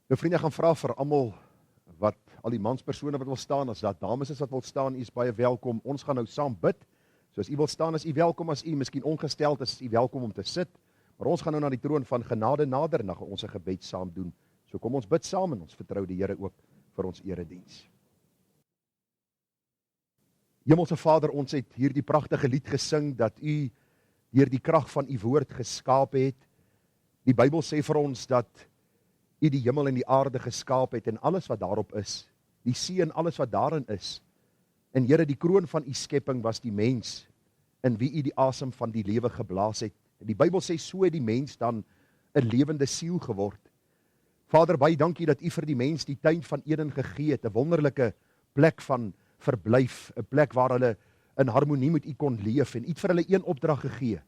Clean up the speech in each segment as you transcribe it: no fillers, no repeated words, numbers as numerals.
Nou vriende, ek gaan vra vir almal wat al die manspersone wat wil staan, as daar dames is wat wil staan, u is baie welkom. Ons gaan nou saam bid. So as u wil staan, is u welkom. As u miskien ongesteld is u welkom om te sit. Maar ons gaan nou na die troon van genade nader en dan gaan ons 'n gebed saam doen. So kom ons bid saam en ons vertrou die Here ook vir ons erediens. Hemelse Vader, ons het hierdie pragtige lied gesing dat u deur die krag van u woord geskaap het. Die Bybel sê vir ons dat u die hemel en die aarde geskaap het en alles wat daarop is, die see en alles wat daarin is. En Here, die kroon van u skepping was die mens, in wie u die asem van die lewe geblaas het. En die Bybel sê so het die mens dan 'n lewende siel geword. Vader, baie dankie dat u vir die mens die tuin van Eden gegee het, 'n wonderlike plek van verblyf, 'n plek waar hulle in harmonie met u kon leef, en u het vir hulle een opdrag gegee,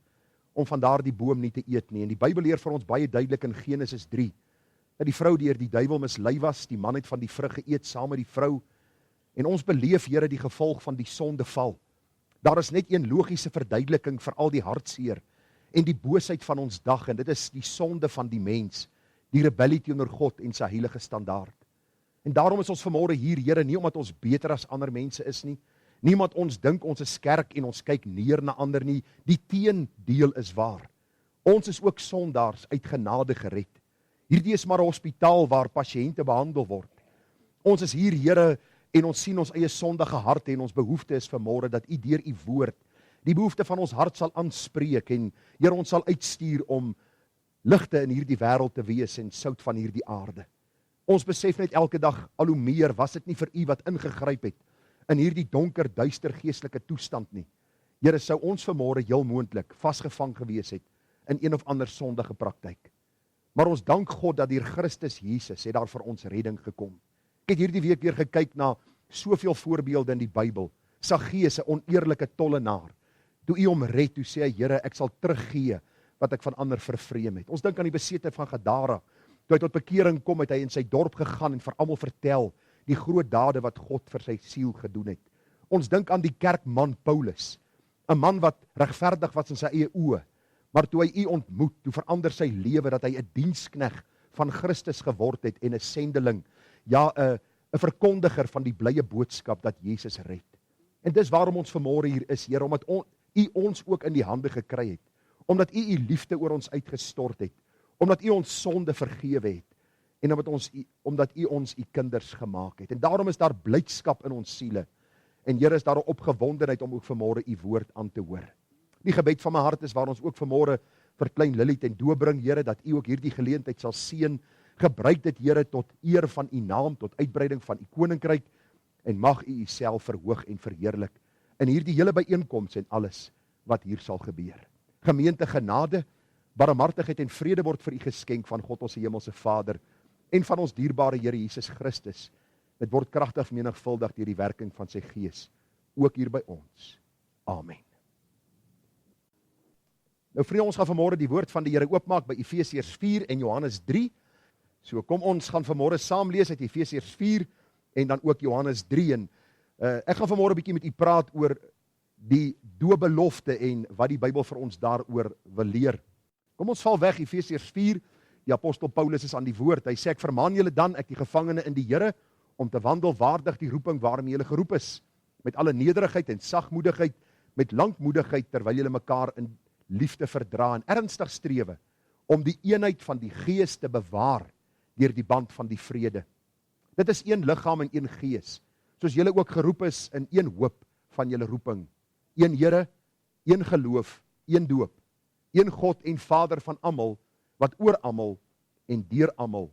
om van daardie boom nie te eet nie. En die Bybel leer vir ons baie duidelik in Genesis 3, dat die vrou deur die duiwel mislei was, die man het van die vrug geëet saam met die vrou, en ons beleef, Here, die gevolg van die sondeval. Daar is net een logiese verduideliking vir al die hartseer, en die boosheid van ons dag, en dit is die sonde van die mens, die rebellie teenoor God en sy heilige standaard. En daarom is ons vanmôre hier, Here, nie omdat ons beter as ander mense is nie, nie omdat ons dink ons is sterk en ons kyk neer na ander nie, die teendeel is waar. Ons is ook sondaars uit genade gered. Hierdie is maar 'n hospitaal waar pasiënte behandel word. Ons is hier, Here, en ons sien ons eie sondige harte, en ons behoefte is vanmôre dat u deur u woord die behoefte van ons hart sal aanspreek, en Here, ons sal uitstuur om ligte in hierdie wêreld te wees en sout van hierdie aarde. Ons besef net elke dag al hoe meer, was dit nie vir u wat ingegryp het in hierdie donker, duister geestelike toestand nie. Here, sou ons vanmôre heel moontlik vasgevang gewees het in een of ander sondige praktyk. Maar ons dank God dat deur Christus Jesus het daar vir ons redding gekom. Ek het hierdie week weer gekyk na soveel voorbeelde in die Bybel. Saggeus, 'n oneerlike tollenaar. Toe u hom red, toe sê hy, Here, ek sal teruggee wat ek van ander vervreem het. Ons dink aan die besete van Gadara. Toe hy tot bekering kom, het hy in sy dorp gegaan en vir almal vertel die groot dade wat God vir sy siel gedoen het. Ons dink aan die kerkman Paulus, 'n man wat regverdig was in sy eie oë, maar toe hy u ontmoet, toe verander sy lewe dat hy 'n dienskneg van Christus geword het en 'n sendeling, ja, 'n verkondiger van die blye boodskap dat Jesus red. En dis waarom ons vanmôre hier is, Here, omdat u ons ook in die hande gekry het, omdat u liefde oor ons uitgestort het, omdat u ons sonde vergewe het, en omdat u ons u kinders gemaak het. En daarom is daar blydskap in ons siele, en Here, is daar 'n opgewondenheid om ook vanmôre u woord aan te hoor. Die gebed van my hart is waar ons ook vanmôre vir klein Lily ten doop bring, Here, dat u ook hierdie geleentheid sal seën. Gebruik dit, Here, tot eer van u naam, tot uitbreiding van u koninkryk, en mag u uself verhoog en verheerlik in hierdie hele byeenkoms en alles wat hier sal gebeur. Gemeente, genade, barmhartigheid en vrede word vir u geskenk van God ons hemelse Vader en van ons dierbare Here Jesus Christus. Dit word kragtig vermenigvuldig deur die werking van sy Gees, ook hier by ons. Amen. Nou vriende, ons gaan vanmôre die woord van die Here oopmaak by Efesiërs 4 en Johannes 3. So kom ons gaan vanmôre saam lees uit Efesiërs 4 en dan ook Johannes 3. En ek gaan vanmôre 'n bietjie met u praat oor die doopbelofte en wat die Bybel vir ons daaroor wil leer. Kom ons val weg, Efesiërs 4, die apostel Paulus is aan die woord. Hy sê, ek vermaan julle dan, ek die gevangene in die Here, om te wandel waardig die roeping waarmee julle geroep is, met alle nederigheid en sagmoedigheid, met lankmoedigheid, terwyl julle mekaar in liefde verdra en ernstig strewe, om die eenheid van die Gees te bewaar, deur die band van die vrede. Dit is een liggaam en een gees, soos julle ook geroep is in een hoop van julle roeping. Een Here, een geloof, een doop, een God en Vader van almal, wat oor almal en deur almal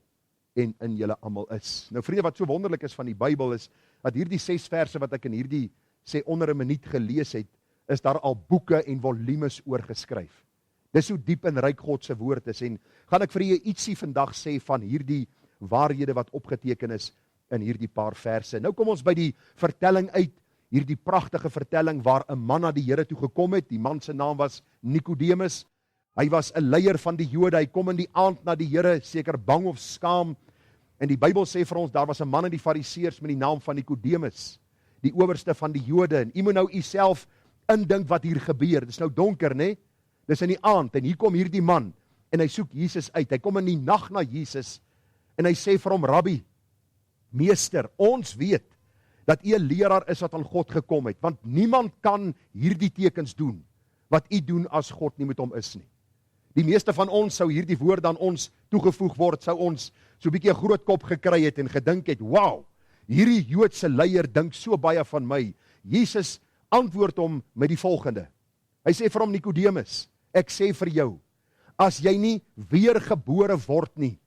en in julle almal is. Nou vriende, wat so wonderlik is van die Bybel is, dat hierdie 6 verse wat ek in hierdie sê onder 'n minuut gelees het, is daar al boeke en volumes oor geskryf. Dis hoe diep en ryk God se woord is, en gaan ek vir julle ietsie vandag sê van hierdie waarhede wat opgeteken is in hierdie paar verse. Nou kom ons by die vertelling uit, hierdie pragtige vertelling waar 'n man na die Here toe gekom het. Die man se naam was Nikodemus. Hy was 'n leier van die Jode. Hy kom in die aand na die Here, seker bang of skaam. En die Bybel sê vir ons, daar was 'n man in die Fariseërs met die naam van Nikodemus, die owerste van die Jode. En u moet nou u self indink wat hier gebeur. Dit is nou donker, né? Dis in die aand en hier kom hierdie man en hy soek Jesus uit. Hy kom in die nag na Jesus En hy sê vir hom, Rabbi, meester, ons weet dat u 'n leraar is wat aan God gekom het, want niemand kan hierdie tekens doen wat u doen as God nie met hom is nie. Die meeste van ons sou hierdie woorde aan ons toegevoeg word, sou ons so 'n bietjie 'n groot kop gekry het en gedink het, wow, hierdie Joodse leier dink so baie van my. Jesus antwoord hom met die volgende. Hy sê vir hom, Nikodemus, ek sê vir jou, as jy nie weergebore word nie,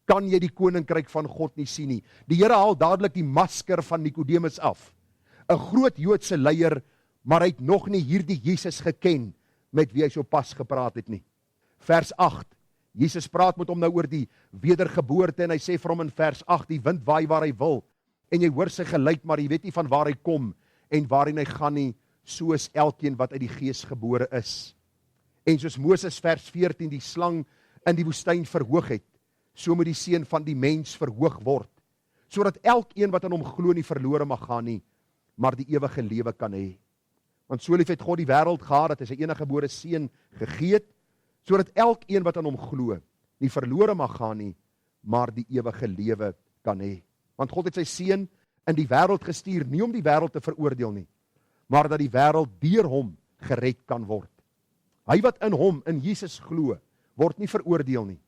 kan jy die koninkryk van God nie sien nie. Die Here haal dadelik die masker van Nikodemus af. 'n Groot Joodse leier, maar hy het nog nie hierdie Jesus geken met wie hy so pas gepraat het nie. Vers 8. Jesus praat met hom nou oor die wedergeboorte en hy sê vir hom in vers 8, die wind waai waar hy wil en jy hoor sy geluid, maar jy weet nie van waar hy kom en waarheen hy gaan nie, soos elkeen wat uit die Gees gebore is. En soos Moses vers 14 die slang in die woestyn verhoog het, so moet die seun van die mens verhoog word, sodat elkeen wat aan hom glo nie verlore mag gaan nie, maar die ewige lewe kan hê. Want so lief het God die wêreld gehad dat hy sy enige gebore seun gegee het, sodat elkeen wat aan hom glo nie verlore mag gaan nie, maar die ewige lewe kan hê. Want God het sy seun in die wêreld gestuur, nie om die wêreld te veroordeel nie, maar dat die wêreld deur hom gered kan word. Hy wat in hom, in Jesus glo, word nie veroordeel nie.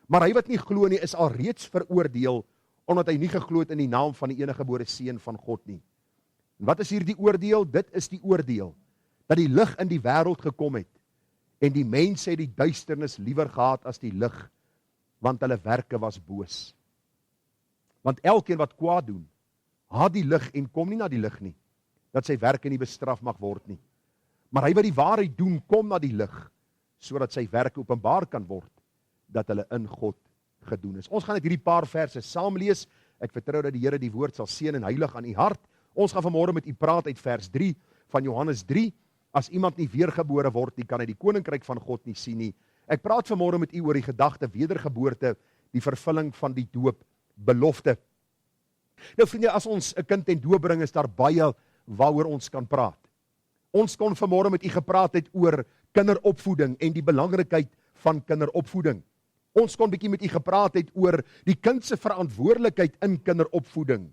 Maar hy wat nie glo nie, is alreeds veroordeel, omdat hy nie geglo het in die naam van die enige gebore seun van God nie. En wat is hier die oordeel? Dit is die oordeel, dat die lig in die wêreld gekom het, en die mense het die duisternis liewer gehad as die lig, want hulle werke was boos. Want elkeen wat kwaad doen, haat die lig en kom nie na die lig nie, dat sy werke nie bestraf mag word nie. Maar hy wat die waarheid doen, kom na die lig, sodat sy werke openbaar kan word, dat hulle in God gedoen is. Ons gaan net hierdie paar verse saam lees. Ek vertrou dat die Here die woord sal seën en heilig aan u hart. Ons gaan vanmôre met u praat uit vers 3 van Johannes 3. As iemand nie weergebore word nie, kan hy die koninkryk van God nie sien nie. Ek praat vanmôre met u oor die gedagte wedergeboorte, die vervulling van die doop belofte. Nou vriende, as ons 'n kind ten doop bring, is daar baie waaroor ons kan praat. Ons kon vanmôre met u gepraat het oor kinderopvoeding en die belangrikheid van kinderopvoeding. Ons kon bietjie met u gepraat het oor die kind se verantwoordelikheid in kinderopvoeding.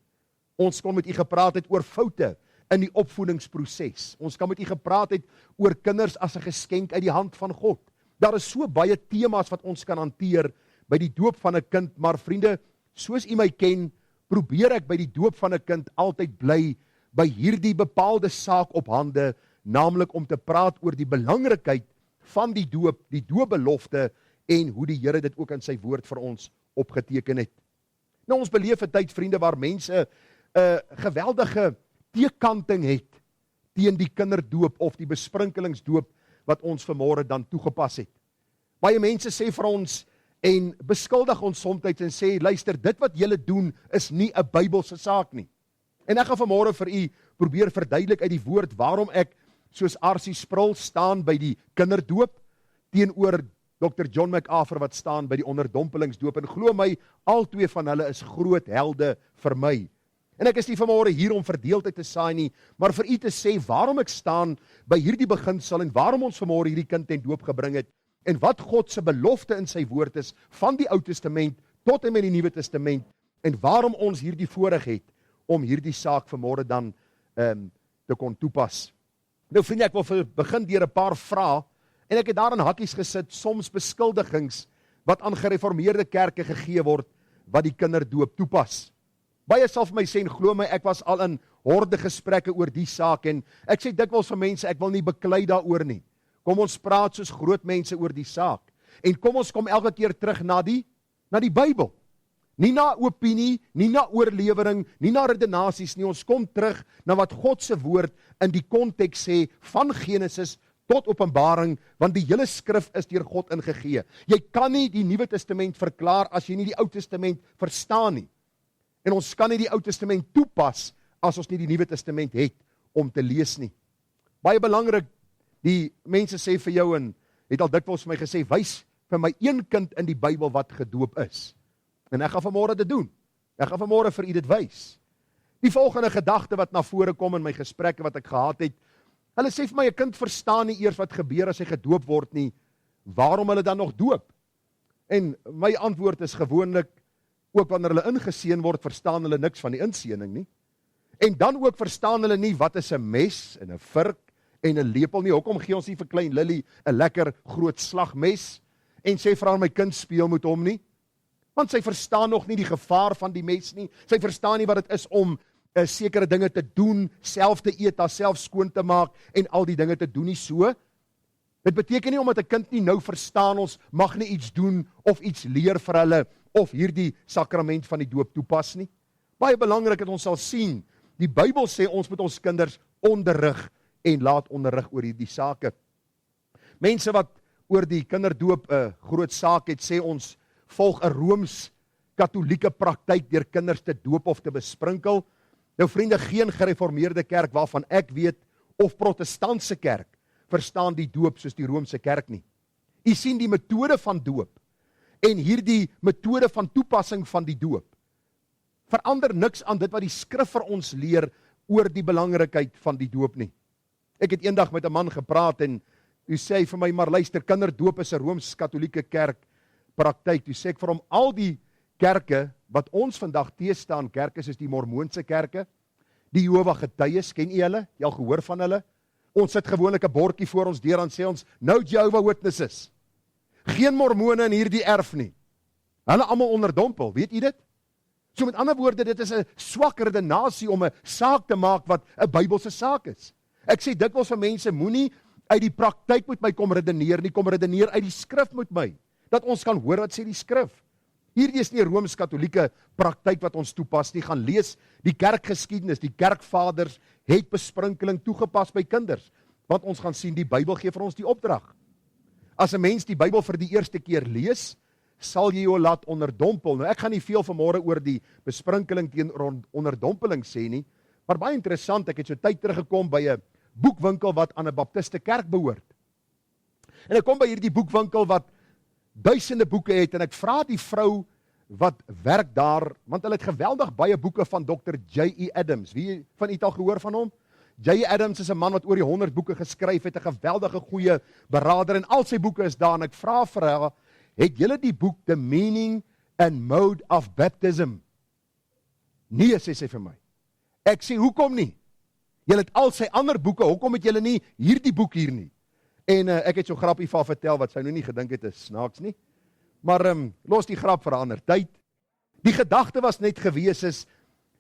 Ons kon met u gepraat het oor foute in die opvoedingsproses. Ons kan met u gepraat het oor kinders as 'n geskenk uit die hand van God. Daar is so baie temas wat ons kan hanteer by die doop van 'n kind, maar vriende, soos u my ken, probeer ek by die doop van 'n kind altyd bly by hierdie bepaalde saak op hande, naamlik om te praat oor die belangrikheid van die doopbelofte en hoe die Here dit ook in sy woord vir ons opgeteken het. Nou ons beleef 'n tyd, vriende, waar mense 'n geweldige teekanting het teen die kinderdoop of die besprinkelingsdoop wat ons vanmôre dan toegepas het. Baie mense sê vir ons en beskuldig ons soms en sê, luister, dit wat julle doen is nie 'n Bybelse saak nie. En ek gaan vanmôre vir u probeer verduidelik uit die woord waarom ek soos R.C. Sproul staan by die kinderdoop teenoor Dr. John MacArthur wat staan by die onderdompelingsdoop. En glo my, al twee van hulle is groot helde vir my. En ek is nie vanmôre hier om verdeeldheid te saai nie, maar vir u te sê waarom ek staan by hierdie beginsel en waarom ons vanmôre hierdie kind ten doop gebring het en wat God se belofte in sy woord is van die Ou Testament tot en met die Nuwe Testament en waarom ons hierdie voorreg het om hierdie saak vanmôre dan te kon toepas. Nou vriende, ek wil begin deur 'n paar vrae en ek het daar in hakkies gesit, soms beskuldigings wat aan gereformeerde kerke gegee word wat die kinderdoop toepas. Baie sal vir my sê, en glo my, ek was al in horde gesprekke oor die saak en ek sê dikwels vir mense, ek wil nie beklei daaroor nie. Kom ons praat soos groot mense oor die saak. En kom ons kom elke keer terug na die Bybel. Nie na opinie, nie na oorlewering, nie na redenasies nie. Ons kom terug na wat God se woord in die konteks sê van Genesis tot Openbaring, want die hele skrif is deur God ingegee. Jy kan nie die Nuwe Testament verklaar as jy nie die Ou Testament verstaan nie. En ons kan nie die Ou Testament toepas as ons nie die Nuwe Testament het om te lees nie. Baie belangrik, die mense sê vir jou en het al dikwels vir my gesê, wys vir my een kind in die Bybel wat gedoop is. En ek gaan vanmôre dit doen. Ek gaan vanmôre vir u dit wys. Die volgende gedagte wat na vore kom in my gesprekke wat ek gehad het, hulle sê vir my, 'n kind verstaan nie eers wat gebeur as hy gedoop word nie, waarom hulle dan nog doop? En my antwoord is gewoonlik, ook wanneer hulle ingeseën word, verstaan hulle niks van die inseëning nie. En dan ook verstaan hulle nie wat is 'n mes en 'n vurk en 'n lepel nie. Hoekom gee ons nie vir klein Lily 'n lekker groot slagmes en sê vir haar my kind speel met hom nie? Want sy verstaan nog nie die gevaar van die mes nie. Sy verstaan nie wat dit is om sekere dinge te doen, self te eet, haarself skoon te maak en al die dinge te doen nie so. Dit beteken nie omdat 'n kind nie nou verstaan ons mag nie iets doen of iets leer vir hulle of hierdie sakrament van die doop toepas nie. Baie belangrik dat ons sal sien, die Bybel sê ons moet ons kinders onderrig en laat onderrig oor hierdie sake. Mense wat oor die kinderdoop 'n groot saak het, sê ons volg 'n rooms-katolieke praktyk deur kinders te doop of te besprinkel. Nou vriende, geen gereformeerde kerk waarvan ek weet of protestantse kerk verstaan die doop soos die Roomse kerk nie. U sien die metode van doop en hierdie metode van toepassing van die doop verander niks aan dit wat die skrif vir ons leer oor die belangrikheid van die doop nie. Ek het eendag met 'n man gepraat en hy sê vir my, maar luister, kinderdoop is 'n Rooms-Katolieke kerk praktyk. Toe sê ek vir hom, al die kerke wat ons vandag teestaan, kerke soos die Mormoonse kerke, die Jehova Getuies, ken jy hulle? Jy al gehoor van hulle? Ons sit gewoonlik 'n bordjie voor ons deur en sê ons, nou Jehovah Witnesses. Geen Mormone in hierdie erf nie. Hulle almal onderdompel, weet jy dit? So met ander woorde, dit is 'n swak redenasie om 'n saak te maak wat 'n Bybelse saak is. Ek sê dikwels vir mense, moenie uit die praktyk met my kom redeneer nie, kom redeneer uit die skrif met my, dat ons kan hoor wat sê die skrif. Hierdie is nie 'n Rooms-Katolieke praktyk wat ons toepas nie. Gaan lees die kerkgeskiedenis, die kerkvaders het besprinkeling toegepas by kinders, want ons gaan sien die Bybel gee vir ons die opdrag. As 'n mens die Bybel vir die eerste keer lees, sal jy jou laat onderdompel. Nou ek gaan nie veel vanmôre oor die besprinkeling teen onderdompeling sê nie, maar baie interessant, ek het so tyd teruggekom by 'n boekwinkel wat aan 'n baptiste kerk behoort. En ek kom by hierdie boekwinkel wat duisende boeke het en ek vra die vrou wat werk daar, want hulle het geweldig baie boeke van Dr. J.E. Adams. Wie van u het al gehoor van hom? J.E. Adams is 'n man wat oor die 100 boeke geskryf het, 'n geweldige goeie beraader en al sy boeke is daar en ek vra vir haar, het julle die boek The Meaning and Mode of Baptism? Nee, sê sy vir my. Ek sê, hoekom nie? Julle het al sy ander boeke, hoekom het julle nie hierdie boek hier nie? En ek het so grappie van vertel, wat sy nou nie gedink het is snaaks nie. Maar los die grap vir 'n ander tyd. Die gedagte was net gewees is,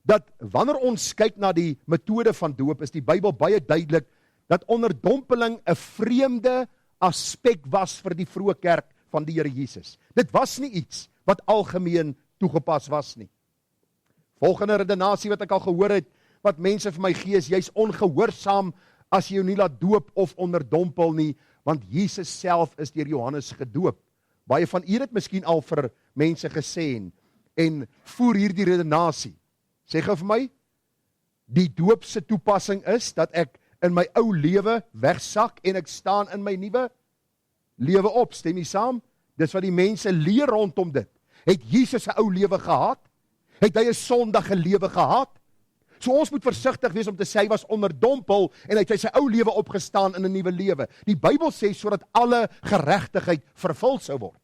dat wanneer ons kyk na die metode van doop, is die Bybel baie duidelik, dat onderdompeling 'n vreemde aspek was vir die vroeë kerk van die Here Jesus. Dit was nie iets wat algemeen toegepas was nie. Volgende redenasie wat ek al gehoor het, wat mense vir my gee is, jy's ongehoorsaam as jy jou nie laat doop of onderdompel nie, want Jesus self is deur Johannes gedoop. Baie van u het miskien al vir mense gesê en voer hierdie redenasie. Sê gou vir my, die doop se toepassing is dat ek in my ou lewe wegsak en ek staan in my nuwe lewe op. Stem jy saam? Dis wat die mense leer rondom dit. Het Jesus 'n ou lewe gehad? Het hy 'n sondige lewe gehad? So ons moet versigtig wees om te sê hy was onderdompel en hy het sy ou lewe opgestaan in 'n nuwe lewe. Die Bybel sê sodat alle geregtigheid vervul sou word.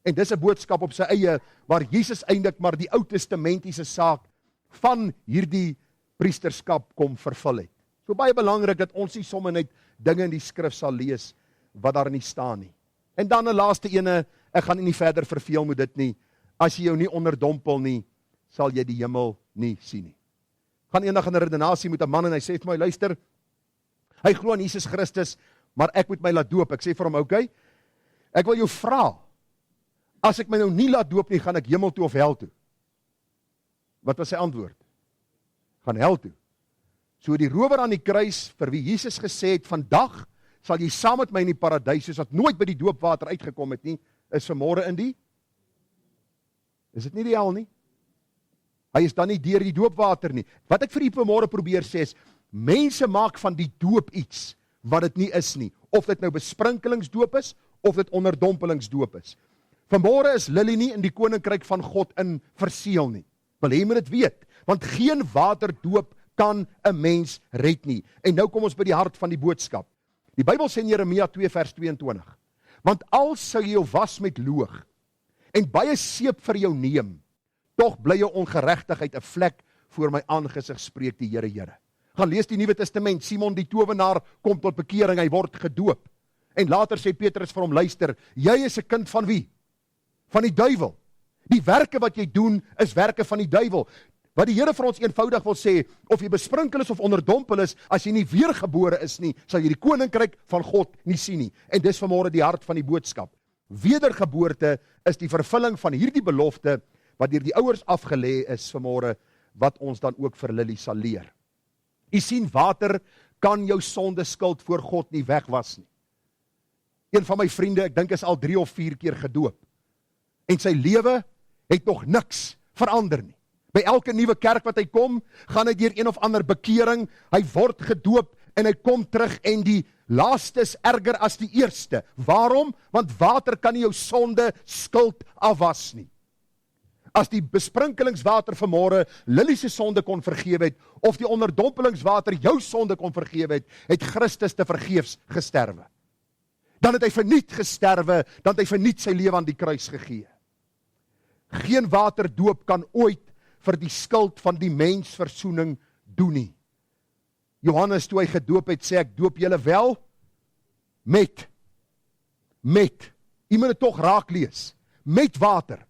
En dis 'n boodskap op sy eie waar Jesus eintlik maar die Ou Testamentiese saak van hierdie priesterskap kom vervul het. So baie belangrik dat ons nie sommer net dinge in die skrif sal lees wat daar nie staan nie. En dan 'n laaste ene, ek gaan nie verder verveel met dit nie. As jy jou nie onderdompel nie, sal jy die hemel nie sien nie. Gaan eendag in 'n redenasie met 'n man en hy sê vir my, luister, hy glo in Jesus Christus, maar ek moet my laat doop. Ek sê vir hom, okay, ek wil jou vra, as ek my nou nie laat doop nie, gaan ek hemel toe of hel toe? Wat was sy antwoord? Gaan hel toe. So die rower aan die kruis, vir wie Jesus gesê het, vandag sal jy saam met my in die paradys, soos wat nooit by die doopwater uitgekom het nie, is vanmôre in die? Is dit nie die hel nie? Hy is dan nie deur die doopwater nie. Wat ek vir u vanmôre probeer sê is, mense maak van die doop iets wat dit nie is nie. Of dit nou besprinkelingsdoop is, of dit onderdompelingsdoop is. Vanmôre is Lily nie in die koninkryk van God in verseël nie. Wil jy moet dit weet, want geen waterdoop kan 'n mens red nie. En nou kom ons by die hart van die boodskap. Die Bybel sê in Jeremia 2 vers 22, want al sou jy jou was met loog, en baie seep vir jou neem, tog bly jou ongeregtigheid 'n vlek voor my aangesig, spreek die Here. Gaan lees die Nuwe Testament, Simon die towenaar kom tot bekering, hy word gedoop. En later sê Petrus vir hom, luister, jy is 'n kind van wie? Van die duiwel. Die werke wat jy doen, is werke van die duiwel. Wat die Here vir ons eenvoudig wil sê, of jy besprinkel is of onderdompel is, as jy nie weergebore is nie, sal jy die koninkryk van God nie sien nie. En dis vanmôre die hart van die boodskap. Wedergeboorte is die vervulling van hierdie belofte, wat deur die ouers afgelê is vanmôre, wat ons dan ook vir Lily sal leer. U sien, water kan jou sonde skuld voor God nie wegwas nie. Een van my vriende, ek dink is al 3 of 4 keer gedoop. En sy lewe het nog niks verander nie. By elke nuwe kerk wat hy kom, gaan hy deur een of ander bekering, hy word gedoop en hy kom terug en die laaste is erger as die eerste. Waarom? Want water kan nie jou sonde skuld afwas nie. As die besprinkelingswater vanmôre Lily se sonde kon vergewe het, of die onderdompelingswater jou sonde kon vergewe het, het Christus te vergeefs gesterwe. Dan het hy verniet gesterwe, dan het hy verniet sy lewe aan die kruis gegee. Geen waterdoop kan ooit vir die skuld van die mens versoening doen nie. Johannes, toe hy gedoop het, sê ek doop julle wel met, jy moet dit tog raak lees, met water,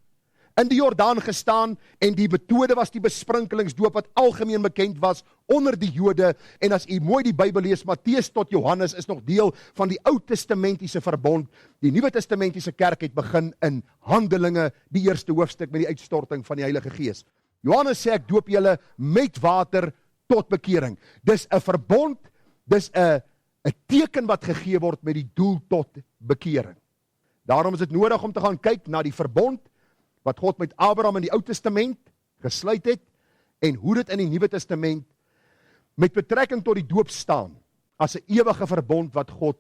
in die Jordaan gestaan, en die metode was die besprinkelingsdoop, wat algemeen bekend was onder die Jode, en as jy mooi die Bybel lees, Matteus tot Johannes is nog deel van die Ou Testamentiese verbond, die Nuwe Testamentiese kerk het begin in Handelinge, die eerste hoofstuk met die uitstorting van die Heilige Gees. Johannes sê ek doop julle met water tot bekering. Dis 'n verbond, dis 'n teken wat gegee word met die doel tot bekering. Daarom is dit nodig om te gaan kyk na die verbond wat God met Abraham in die Ou Testament gesluit het en hoe dit in die Nuwe Testament met betrekking tot die doop staan as 'n ewige verbond wat God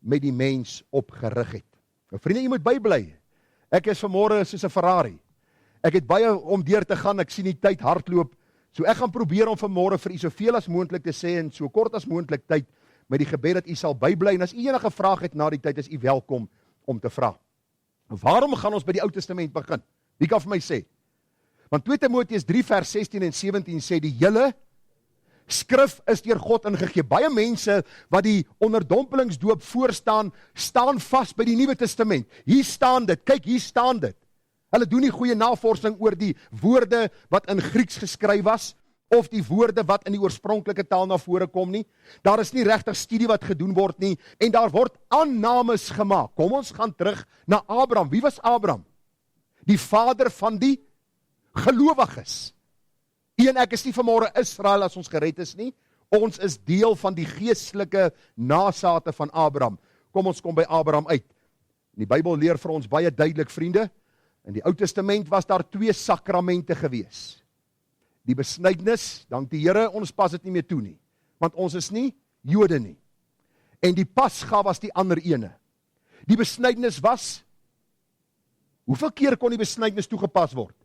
met die mens opgerig het. Nou vriende, jy moet bybly. Ek is vanmôre soos 'n Ferrari. Ek het baie om deur te gaan, ek sien die tyd hardloop. So ek gaan probeer om vanmôre vir u soveel as moontlik te sê en so kort as moontlik tyd met die gebed dat u sal bybly, en as u enige vraag het na die tyd, is u welkom om te vra. Waarom gaan ons by die Ou Testament begin? Wie kan vir my sê? Want 2 Timoteus 3 vers 16 en 17 sê die hele skrif is deur God ingegee. Baie mense wat die onderdompelingsdoop voorstaan, staan vas by die Nuwe Testament. Hier staan dit, kyk hier staan dit. Hulle doen nie goeie navorsing oor die woorde wat in Grieks geskryf was, of die woorde wat in die oorspronklike taal na vore kom nie. Daar is nie regtig studie wat gedoen word nie, en daar word aannames gemaak. Kom ons gaan terug na Abraham. Wie was Abraham? Die vader van die gelowiges. En ek is nie vanmôre Israel as ons gered is nie. Ons is deel van die geestelike nasate van Abraham. Kom ons kom by Abraham uit. Die Bybel leer vir ons baie duidelik, vriende. In die Ou Testament was daar 2 sakramente gewees. Die besnydenis, dank die Here, ons pas dit nie meer toe nie, want ons is nie Jode nie. En die Pasga was die ander ene. Die besnydenis was, hoeveel keer kon die besnydenis toegepas word?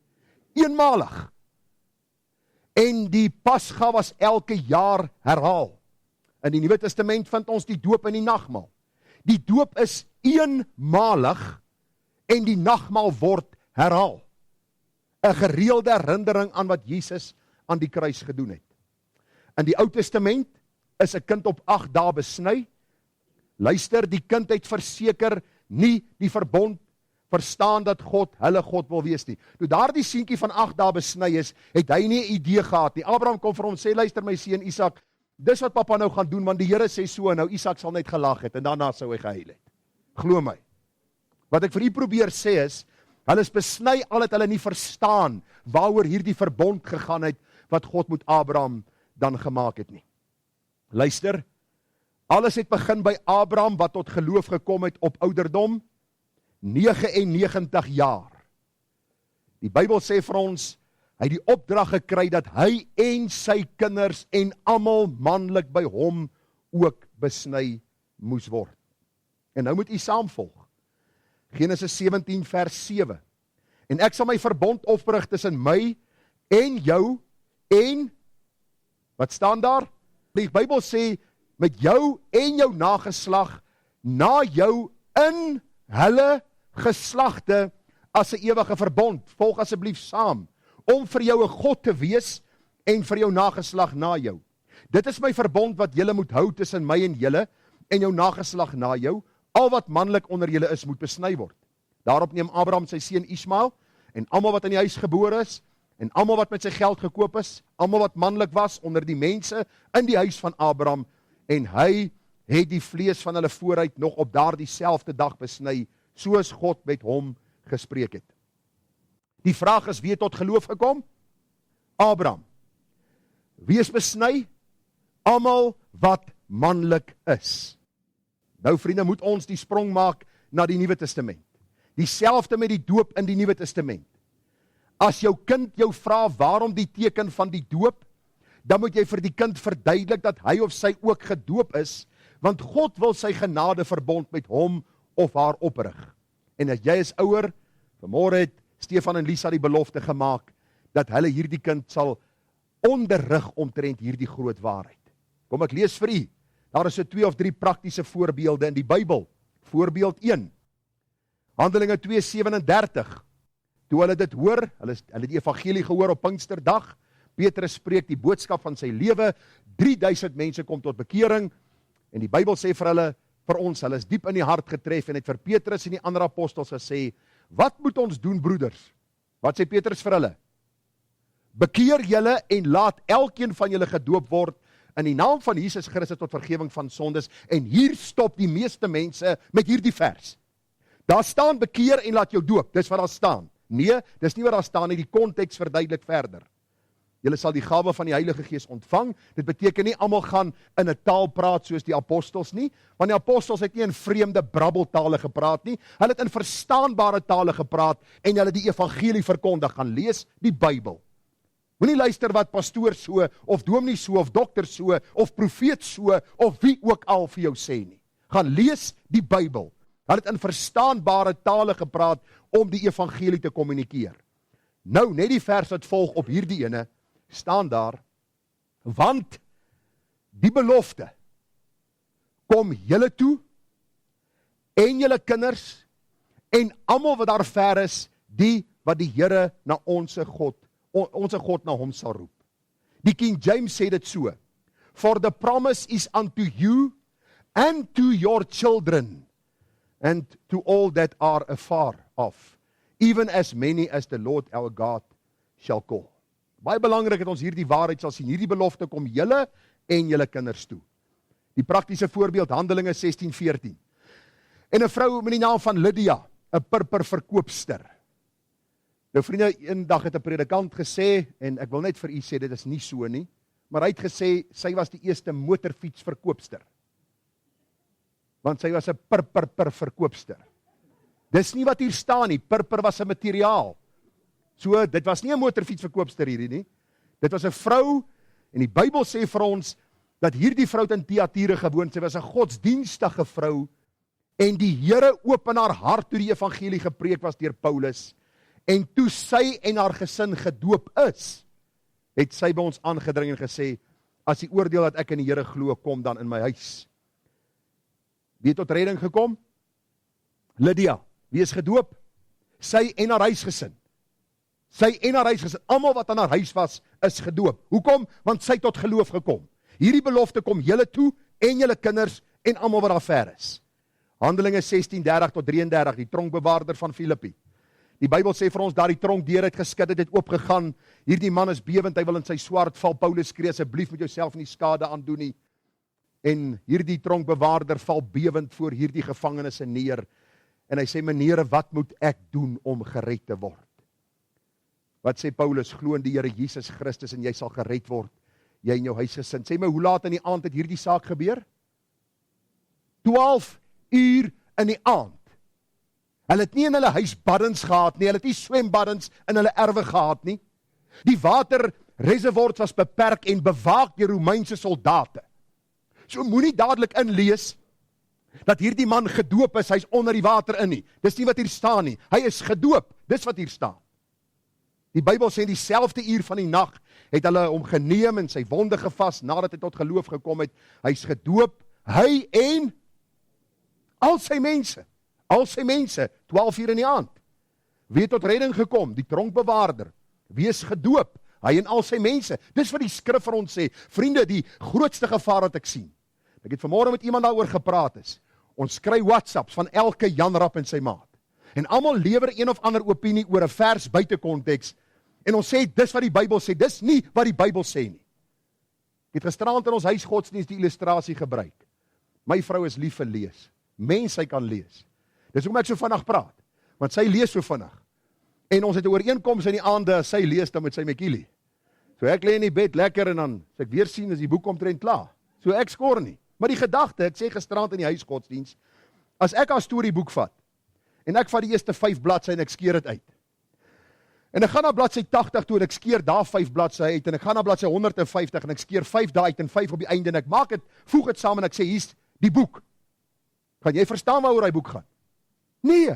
Eenmalig. En die Pasga was elke jaar herhaal. In die Nuwe Testament vind ons die doop en die nagmaal. Die doop is eenmalig en die nagmaal word herhaal. 'n gereelde herinnering aan wat Jesus aan die kruis gedoen het. In die Ou Testament is 'n kind op 8 dae besny. Luister, die kind het verseker nie die verbond verstaan dat God hulle God wil wees nie. Toe daardie seentjie van 8 dae besny is, het hy nie 'n idee gehad nie. Abraham kom vir hom sê, luister my seun Isak, dis wat pappa nou gaan doen, want die Here sê so, en nou Isak sal net gelag het, en daarna sou hy gehuil het. Glo my. Wat ek vir u probeer sê is, hulle is besny, al het hulle nie verstaan waaroor hierdie verbond gegaan het, wat God met Abraham dan gemaak het nie. Luister, alles het begin by Abraham, wat tot geloof gekom het op ouderdom 99 jaar. Die Bybel sê vir ons, hy het die opdrag gekry dat hy en sy kinders en almal manlik by hom ook besny moes word. En nou moet u saamvolg. Genesis 17 vers 7. En ek sal my verbond oprig tussen my en jou en, wat staan daar? Die Bybel sê, met jou en jou nageslag, na jou in hulle geslagte as 'n ewige verbond. Volg asseblief saam. om vir jou 'n God te wees en vir jou nageslag na jou. Dit is my verbond wat julle moet hou tussen my en julle en jou nageslag na jou. Al wat manlik onder julle is, moet besny word. Daarop neem Abraham sy seun Ismael en almal wat in die huis gebore is en almal wat met sy geld gekoop is, almal wat manlik was onder die mense in die huis van Abraham, en hy het die vlees van hulle vooruit nog op daardie selfde dag besny, soos God met hom gespreek het. Die vraag is, wie het tot geloof gekom? Abraham. Wie is besny? Almal wat manlik is. Nou vriende, moet ons die sprong maak na die Nuwe Testament. Dieselfde met die doop in die Nuwe Testament. As jou kind jou vra waarom die teken van die doop, dan moet jy vir die kind verduidelik dat hy of sy ook gedoop is, want God wil sy genade verbond met hom of haar oprig. En as jy is ouer, vanmôre het Stefan en Lisa die belofte gemaak, dat hulle hierdie kind sal onderrig omtrent hierdie groot waarheid. Kom ek lees vir u, daar is so 2 of 3 praktiese voorbeelde in die Bybel. Voorbeeld 1, Handelinge 2:37, toe hulle dit hoor, hulle het die evangelie gehoor op Pinksterdag, Petrus spreek die boodskap van sy lewe, 3000 mense kom tot bekering, en die Bybel sê vir ons, hulle is diep in die hart getref, en het vir Petrus en die ander apostels gesê, wat moet ons doen, broeders? Wat sê Petrus vir hulle? Bekeer julle en laat elkeen van julle gedoop word in die naam van Jesus Christus tot vergewing van sondes, en hier stop die meeste mense met hierdie vers. Daar staan bekeer en laat jou doop, dis wat daar staan. Nee, dis nie wat daar staan nie, die konteks verduidelik verder. Julle sal die gawe van die Heilige Gees ontvang. Dit beteken nie almal gaan in 'n taal praat soos die apostels nie, want die apostels het nie in vreemde brabbeltale gepraat nie. Hulle het in verstaanbare tale gepraat en hulle die evangelie verkondig. Gaan lees die Bybel. Moenie luister wat pastoor so of dominee so of dokter so of profeet so of wie ook al vir jou sê nie. Gaan lees die Bybel. Hulle het in verstaanbare tale gepraat om die evangelie te kommunikeer. Nou, net die vers wat volg op hierdie ene, staan daar, want die belofte kom julle toe en julle kinders en almal wat daar ver is, die wat die Here na ons God na hom sal roep. Die King James sê dit so, for the promise is unto you and to your children and to all that are afar off, even as many as the Lord our God shall call. Baie belangrik dat ons hierdie waarheid sal sien. Hierdie belofte kom julle en julle kinders toe. Die praktiese voorbeeld, Handelinge 16:14. En 'n vrou met die naam van Lydia, 'n purperverkoopster. Nou vriende, eendag het 'n predikant gesê, en ek wil net vir u sê, dit is nie so nie, maar hy het gesê, sy was die eerste motorfietsverkoopster. Want sy was 'n purperverkoopster. Dis nie wat hier staan nie, purper was 'n materiaal. So, dit was nie 'n motorfietsverkoopster hierdie nie. Dit was 'n vrou, en die Bybel sê vir ons, dat hierdie vrou in Thyatira gewoon, sy was 'n godsdienstige vrou, en die Here open haar hart toe die evangelie gepreek was deur Paulus, en toe sy en haar gesin gedoop is, het sy by ons aangedring en gesê, as die oordeel dat ek in die Here glo, kom dan in my huis. Wie het tot redding gekom? Lydia. Wie is gedoop? Sy en haar huisgesin. Sy en haar huisgesin, almal wat aan haar huis was, is gedoop. Hoekom? Want sy het tot geloof gekom. Hierdie belofte kom julle toe, en julle kinders, en almal wat daar ver is. Handelinge 16:30-33, die tronkbewaarder van Filippi. Die Bybel sê vir ons, daar die tronkdeur het geskit, het oopgegaan, hierdie man is bewend, hy wil in sy swaard val, Paulus skree, asseblief met jouself nie skade aandoen nie. En hierdie tronkbewaarder val bewend voor hierdie gevangenes neer, en hy sê, meneere, wat moet ek doen om gered te word? Wat sê Paulus? Glo in die Here Jesus Christus en jy sal gered word, jy en jou huisgesin. Sê my, hoe laat in die aand het hierdie saak gebeur? 12 uur in die aand. Hulle het nie in hulle huis baddens gehad nie, hulle het nie swembaddens in hulle erwe gehad nie. Die waterreservoirs was beperk en bewaak deur Romeinse soldate. So moenie dadelik inlees dat hierdie man gedoop is, hy's onder die water in nie. Dis nie wat hier staan nie. Hy is gedoop, dis wat hier staan. Die Bybel sê dieselfde uur van die nag het hulle hom geneem en sy wonde gevas nadat hy tot geloof gekom het. Hy's gedoop, hy en al sy mense, 12 uur in die aand. Wie het tot redding gekom? Die tronkbewaarder. wees gedoop, hy en al sy mense. Dis wat die skrif vir ons sê. Vriende, die grootste gevaar wat ek sien. Ek het vanmôre met iemand daaroor gepraat is. Ons kry WhatsApps van elke Jan Rap en sy maat. En almal lewer een of ander opinie oor 'n vers buite konteks. En ons sê, dis wat die Bybel sê. Dis nie wat die Bybel sê nie. Ek het gisterand in ons huisgodsdienst die illustrasie gebruik. My vrou is lief vir lees. Mens, sy kan lees. Dis hoekom ek so vinnig praat. Want sy lees so vinnig. En ons het 'n ooreenkoms in die aande, as sy lees, dan met sy Mekili. So ek lê in die bed lekker en dan, as ek weer sien, is die boek omtrent klaar. So ek skor nie. Maar die gedagte, ek sê gisterand in die huisgodsdienst, as ek haar storieboek vat, en ek vat die eerste 5 bladsye en ek skeer dit uit. En ek gaan na bladsy 80 toe en ek skeer daar 5 bladsye uit, en ek gaan na bladsy 150 en ek skeer 5 daar uit en 5 op die einde, en ek maak het, voeg het saam en ek sê, hier's die boek. Kan jy verstaan waaroor hy boek gaan? Nee,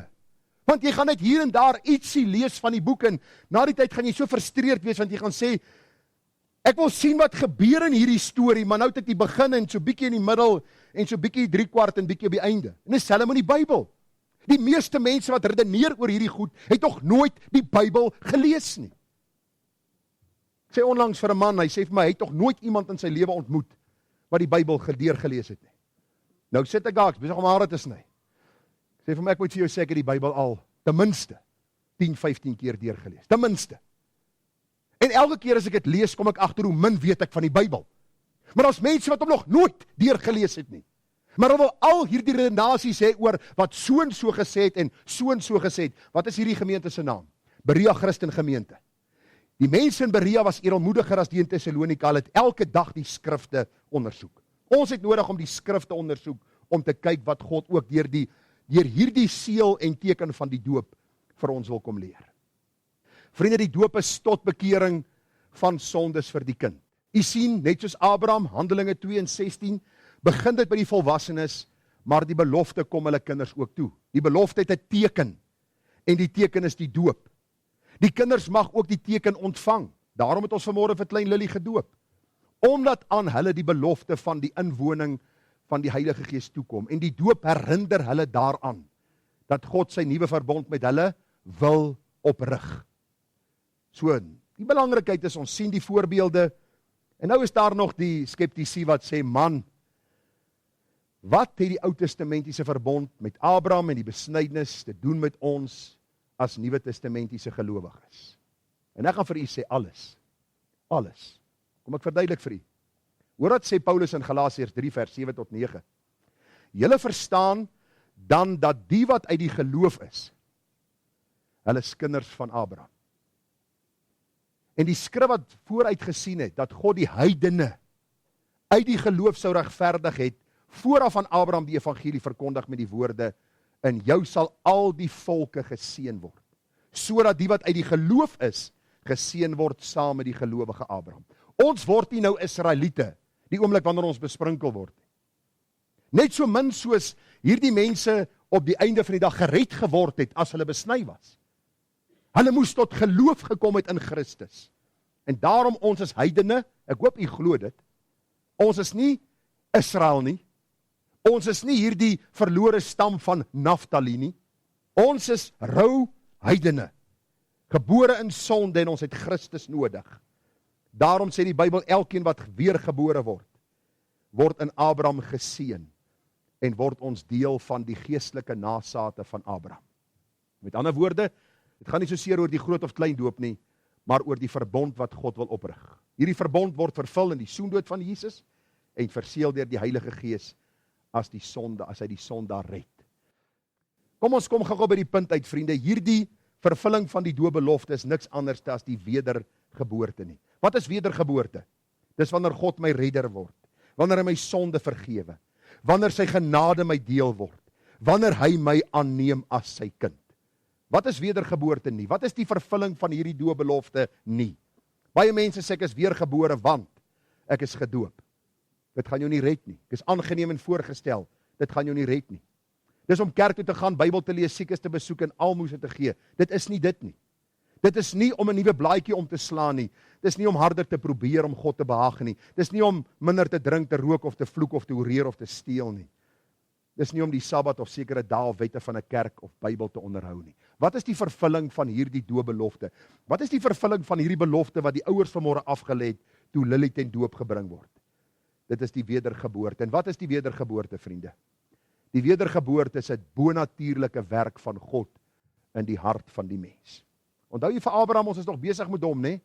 want jy gaan net hier en daar ietsie lees van die boek, en na die tyd gaan jy so frustreerd wees, want jy gaan sê, ek wil sien wat gebeur in hierdie storie, maar nou het ek die begin en so bietjie in die middel, en so bietjie 3/4 en bietjie op die einde. En dis selfs met die Bybel. Die meeste mense wat redeneer oor hierdie goed, het nog nooit die Bybel gelees nie. Ek sê onlangs vir 'n man, hy sê vir my, hy het nog nooit iemand in sy lewe ontmoet, wat die Bybel deurgelees het nie. Nou sit ek daar, ek is besig om hare te sny. Ek sê vir my, ek moet vir jou sê, ek het die Bybel al, ten minste, 10-15 keer deurgelees, ten minste. En elke keer as ek dit lees, kom ek agter hoe min weet ek van die Bybel. Maar daar's mense wat hom nog nooit deurgelees het nie. Maar hulle wil al hierdie redenasies hê oor wat so en so gesê het en so gesê het. Wat is hierdie gemeente se naam? Berea Christen Gemeente. Die mense in Berea was edelmoediger as die in Thessalonika. Hulle het elke dag die skrifte ondersoek. Ons het nodig om die skrifte ondersoek, om te kyk wat God ook deur hierdie seël en teken van die doop vir ons wil kom leer. Vriende, die doop is tot bekering van sondes vir die kind. U sien, net soos Abraham, Handelinge 2:16, begin dit by die volwassenes, maar die belofte kom hulle kinders ook toe. Die belofte het 'n teken, en die teken is die doop. Die kinders mag ook die teken ontvang. Daarom het ons vanmôre vir klein Lily gedoop. Omdat aan hulle die belofte van die inwoning van die Heilige Gees toekom. En die doop herinner hulle daaraan, dat God sy nuwe verbond met hulle wil oprig. So, die belangrikheid is, ons sien die voorbeelde, en nou is daar nog die skeptici wat sê, man, wat het die Ou Testamentiese verbond met Abraham en die besnydenis te doen met ons as Nuwe Testamentiese gelowiges? En ek gaan vir u sê alles. Alles. Kom ek verduidelik vir u. Hoor wat sê Paulus in Galasiërs 3 vers 7 tot 9. Julle verstaan dan dat die wat uit die geloof is, hulle is kinders van Abraham. En die skrif wat vooruit gesien het, dat God die heidene uit die geloof sou regverdig het, vooraf aan Abraham die evangelie verkondig met die woorde, in jou sal al die volke geseën word, sodat die wat uit die geloof is, geseën word saam met die gelowige Abraham. Ons word nie nou Israeliete, die oomblik wanneer ons besprinkel word. Net so min soos hierdie mense op die einde van die dag gered geword het, as hulle besny was. Hulle moes tot geloof gekom het in Christus. En daarom ons is heidene, ek hoop u glo dit, ons is nie Israel nie, ons is nie hierdie verlore stam van Naftali nie, ons is rou heidene, gebore in sonde en ons het Christus nodig. Daarom sê die Bybel, elkeen wat weergebore word in Abraham geseën, en word ons deel van die geestelike nasate van Abraham. Met ander woorde, het gaan nie so seer oor die groot of klein doop nie, maar oor die verbond wat God wil oprig. Hierdie verbond word vervul in die soendood van Jesus, en verseël deur die Heilige Gees, as hy die sondaar red. Kom ons kom gou by die punt uit, vriende. Hierdie vervulling van die doopbelofte is niks anders as die wedergeboorte nie. Wat is wedergeboorte? Dis wanneer God my redder word, wanneer hy my sonde vergewe, wanneer sy genade my deel word, wanneer hy my aanneem as sy kind. Wat is wedergeboorte nie? Wat is die vervulling van hierdie doopbelofte nie? Baie mense sê ek is weergebore want ek is gedoop. Dit gaan jou nie red nie. Ek is aangeneem en voorgestel. Dit gaan jou nie red nie. Dis om kerk toe te gaan, Bybel te lees, siekes te besoek en almoses te gee. Dit is nie dit nie. Dit is nie om 'n nuwe blaadjie om te slaan nie. Dit is nie om harder te probeer om God te behaag nie. Dit is nie om minder te drink, te rook of te vloek of te hoereer of te steel nie. Dis nie om die Sabbat of sekere dae of wette van 'n kerk of Bybel te onderhou nie. Wat is die vervulling van hierdie doopbelofte? Wat is die vervulling van hierdie belofte wat die ouers vanmôre afgelê het toe Lily ten doop gebring word? Dit is die wedergeboorte. En wat is die wedergeboorte, vriende? Die wedergeboorte is 'n bonatuurlike werk van God in die hart van die mens. Onthou jy vir Abraham, ons is nog besig met hom, né?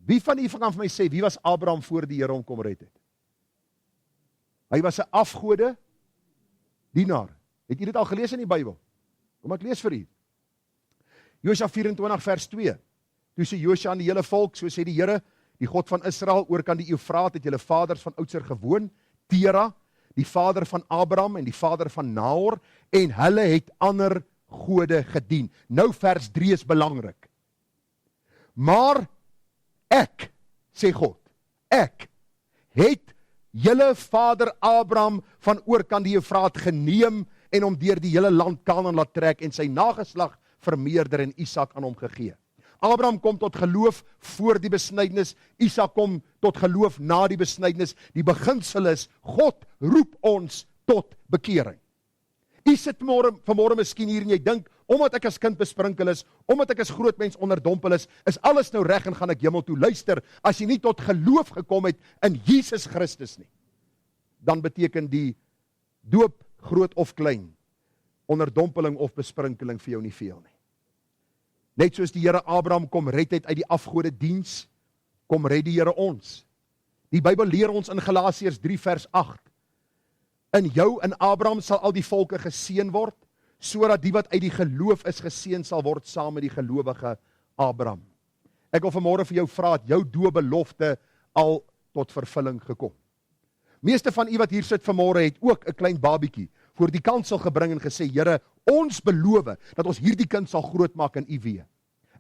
Wie van u kan vir my sê, wie was Abraham voor die Here hom kom red het? Hy was 'n afgode dienaar. Het u dit al gelees in die Bybel? Kom ek lees vir u. Josua 24 vers 2. Toe sê Josua aan die hele volk, so sê die Here, die God van Israel, oor kan die Eufraat het julle vaders van oudser gewoon, Tera, die vader van Abraham en die vader van Nahor, en hulle het ander gode gedien. Nou vers 3 is belangrik. Maar ek, sê God, ek het julle vader Abraham van oorkant die Eufraat geneem en hom deur die hele land Kanaan laat trek en sy nageslag vermeerder en Isak aan hom gegee. Abraham kom tot geloof voor die besnydenis, Isak kom tot geloof na die besnydenis. Die beginsel is, God roep ons tot bekering. U sit vanmôre miskien hier en jy dink, omdat ek as kind besprinkel is, omdat ek as groot mens onderdompel is alles nou reg en gaan ek hemel toe. Luister, as jy nie tot geloof gekom het in Jesus Christus nie, dan beteken die doop, groot of klein, onderdompeling of besprinkeling vir jou nie veel nie. Net soos die Here Abraham kom red het uit die afgode diens, kom red die Here ons. Die Bybel leer ons in Galasiërs 3 vers 8, in jou, in Abraham, sal al die volke geseën word, sodat die wat uit die geloof is geseën sal word saam met die gelowige Abraham. Ek wil vanmôre vir jou vra, het jou doopbelofte al tot vervulling gekom? Meeste van u wat hier sit vanmôre het ook 'n klein babietjie voor die kansel gebring en gesê, Here, ons beloof dat ons hierdie kind sal grootmaak in u weë.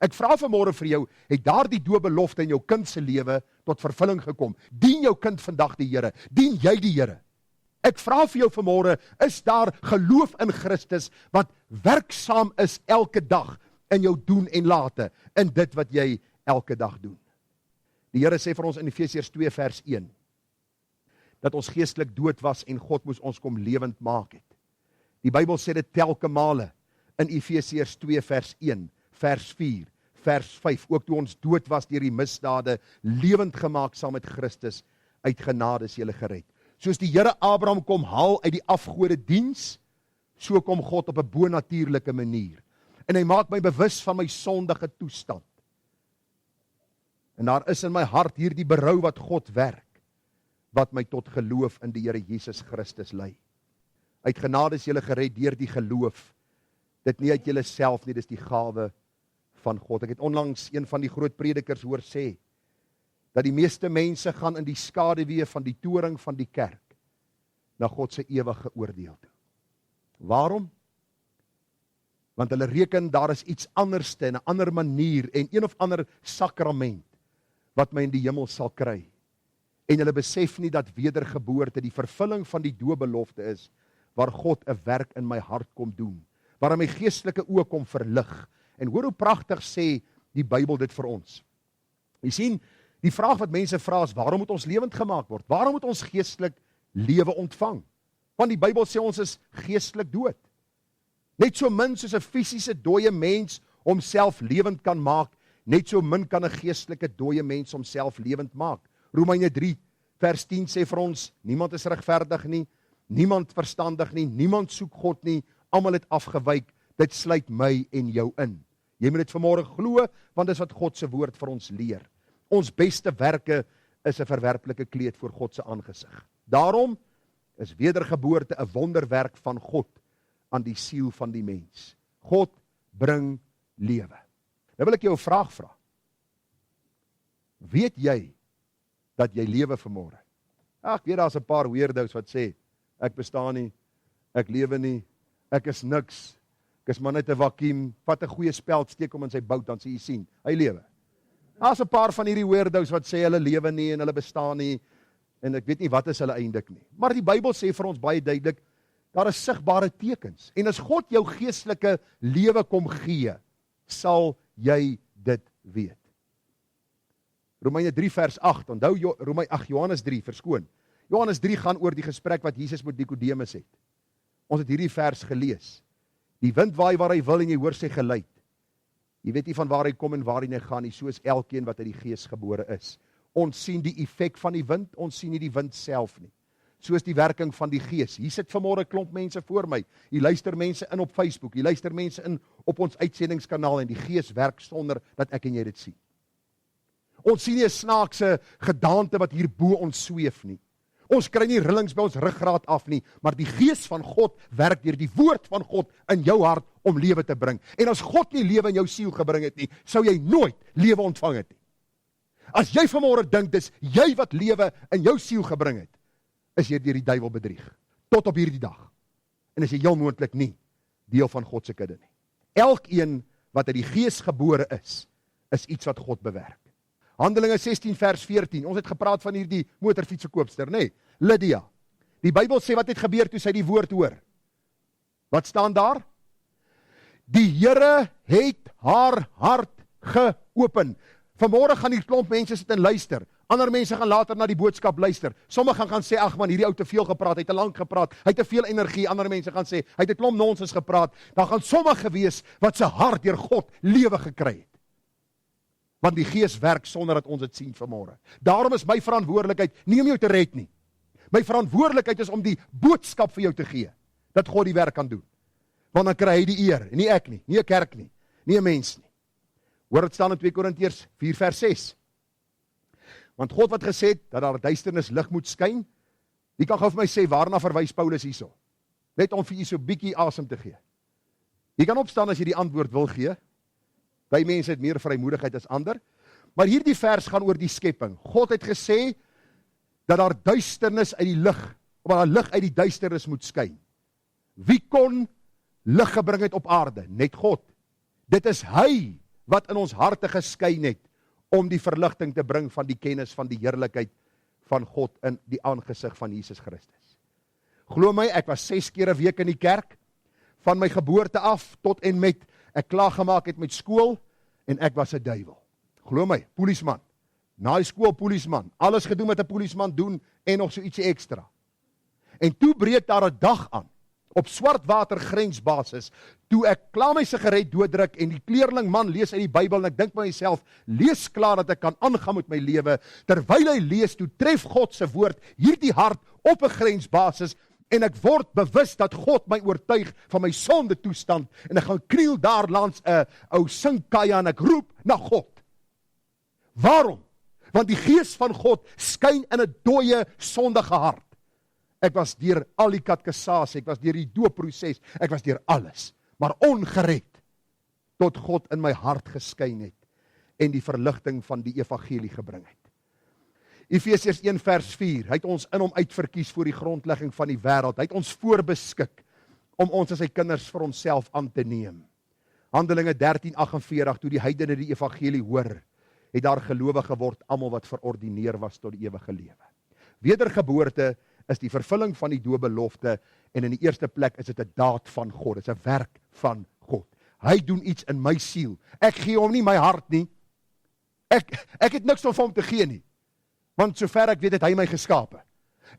Ek vra vanmôre vir jou, het daardie doopbelofte in jou kind se lewe tot vervulling gekom? Dien jou kind vandag die Here? Dien jy die Here? Ek vra vir jou vanmôre, is daar geloof in Christus wat werksaam is elke dag in jou doen en late, in dit wat jy elke dag doen? Die Here sê vir ons in Efesiërs 2 vers 1, dat ons geestelik dood was en God moes ons kom lewend maak het. Die Bybel sê dit telke male in Efesiërs 2 vers 1, vers 4, vers 5, ook toe ons dood was deur die misdade, lewend gemaak saam met Christus, uit genade is julle gered. Soos die Here Abraham kom haal uit die afgode diens, so kom God op 'n bonatuurlike manier. En hy maak my bewus van my sondige toestand. En daar is in my hart hierdie berou wat God werk, wat my tot geloof in die Here Jesus Christus lei. Uit genade is julle gered deur die geloof. Dit nie uit julle self nie, dis die gawe van God. Ek het onlangs een van die groot predikers hoor sê, dat die meeste mense gaan in die skaduwee van die toring van die kerk, na God se ewige oordeel toe. Waarom? Want hulle reken daar is iets anderste, en 'n ander manier, en een of ander sakrament, wat my in die hemel sal kry. En hulle besef nie dat wedergeboorte die vervulling van die doopbelofte is, waar God 'n werk in my hart kom doen, waar my geestelike oë kom verlig. En hoor hoe pragtig sê die Bybel dit vir ons. Jy sien, die vraag wat mense vra is, waarom moet ons lewend gemaak word? Waarom moet ons geestelik lewe ontvang? Want die Bybel sê ons is geestelik dood. Net so min soos 'n fisiese dooie mens homself lewend kan maak, net so min kan 'n geestelike dooie mens homself lewend maak. Romeine 3 vers 10 sê vir ons, niemand is regverdig nie, niemand verstandig nie, niemand soek God nie, almal het afgewyk, dit sluit my en jou in. Jy moet dit vanmôre glo, want dis wat God se woord vir ons leer. Ons beste werke is 'n verwerplike kleed voor God se aangesig. Daarom is wedergeboorte 'n wonderwerk van God aan die siel van die mens. God bring lewe. Nou wil ek jou 'n vraag vra. Weet jy dat jy lewe vanmôre? Ek weet daar's 'n paar weirdos wat sê, ek bestaan nie, ek lewe nie, ek is niks, ek is maar net 'n vakuum, vat 'n goeie speld, steek hom in sy bout, dan sê jy sien, hy lewe. Daar's 'n paar van hierdie weirdos wat sê hulle lewe nie en hulle bestaan nie, en ek weet nie wat is hulle eindelik nie. Maar die Bybel sê vir ons baie duidelik, daar is sigbare tekens, en as God jou geestelike lewe kom gee, sal jy dit weet. Romeine 3 vers 8, onthou Johannes 3, verskoon. Johannes 3 gaan oor die gesprek wat Jesus met Nikodemus het. Ons het hierdie vers gelees. Die wind waai waar hy wil en jy hoor sy geluid. Jy weet nie van waar hy kom en waar hy gaan nie, soos elkeen wat uit die Gees gebore is. Ons sien die effek van die wind, ons sien nie die wind self nie. Soos die werking van die Gees. Hier sit vanmôre 'n klomp mense voor my. Hier luister mense in op Facebook, hier luister mense in op ons uitsendingskanaal en die Gees werk sonder dat ek en jy dit sien. Ons sien nie 'n snaakse gedaante wat hier bo ons sweef nie. Ons kry nie rillings by ons ruggraat af nie, maar die Gees van God werk deur die woord van God in jou hart om lewe te bring. En as God nie lewe in jou siel gebring het nie, sou jy nooit lewe ontvang het nie. As jy vanmôre dink dis jy wat lewe in jou siel gebring het, is jy deur die duiwel bedrieg, tot op hierdie dag. En is jy heel moontlik nie deel van God se kudde nie. Elkeen wat uit die Gees gebore is iets wat God bewerk. Handelinge 16 vers 14, ons het gepraat van hierdie motorfietsverkoopster, nê? Lydia. Die Bybel sê wat het gebeur toe sy die woord hoor. Wat staan daar? Die Here het haar hart geopen. Vanmôre gaan hier klomp mense sit en luister. Ander mense gaan later na die boodskap luister. Sommige gaan sê, ag man, hierdie ou te veel gepraat, hy het te lank gepraat, hy het te veel energie. Ander mense gaan sê, hy het 'n klomp nonsens gepraat. Dan gaan sommige wees wat se hart deur God lewe gekry het. Want die Gees werk sonder dat ons dit sien vanmôre. Daarom is my verantwoordelikheid nie om jou te red nie. My verantwoordelikheid is om die boodskap vir jou te gee, dat God die werk kan doen. Want dan kry hy die eer, nie ek nie, nie 'n kerk nie, nie 'n mens nie. Hoor dit staan in 2 Korintiërs 4 vers 6. Want God wat gesê het, dat daar duisternis lig moet skyn, wie kan gou vir my sê, waarna verwys Paulus hierso? Net om vir u so bietjie asem te gee. Jy kan opstaan as jy die antwoord wil gee. By mense het meer vrymoedigheid as ander. Maar hierdie vers gaan oor die skepping. God het gesê, dat daar duisternis uit die lig, of daar lig uit die duisternis moet skyn. Wie kon lig gebring het op aarde? Net God. Dit is hy wat in ons harte geskyn het, om die verligting te bring van die kennis van die heerlikheid van God in die aangesig van Jesus Christus. Glo my, ek was 6 keer 'n week in die kerk, van my geboorte af, tot en met ek klaar gemaak het met skool, en ek was 'n duiwel. Glo my, polisman, na die skool polisman, alles gedoen wat 'n polisman doen, en nog so ietsie ekstra. En toe breek daar 'n dag aan, op swartwater grensbasis, toe ek klaar my sigaret dooddruk en die kleerling man lees uit die Bybel en ek dink by myself, lees klaar dat ek kan aangaan met my lewe, terwyl hy lees, toe tref God se woord hierdie hart op 'n grensbasis en ek word bewus dat God my oortuig van my sonde toestand en ek gaan kniel daar langs 'n ou sinkkaja en ek roep na God. Waarom? Want die Gees van God skyn in 'n dooie sondige hart. Ek was deur al die kateksasie, ek was deur die doopproses, ek was deur alles, maar ongered, tot God in my hart geskyn het, en die verligting van die evangelie gebring het. Efesiërs 1 vers 4, hy het ons in hom uitverkies voor die grondlegging van die wêreld, hy het ons voorbeskik, om ons as sy kinders vir onsself aan te neem. Handelinge 13:48, toe die heidene die evangelie hoor, het daar gelowig geword, almal wat verordineer was tot die ewige lewe. Wedergeboorte is die vervulling van die doopbelofte, en in die eerste plek is dit 'n daad van God, dit is 'n werk van God. Hy doen iets in my siel. Ek gee hom nie my hart nie. Ek het niks om vir hom te gee nie. Want sover ek weet het hy my geskape.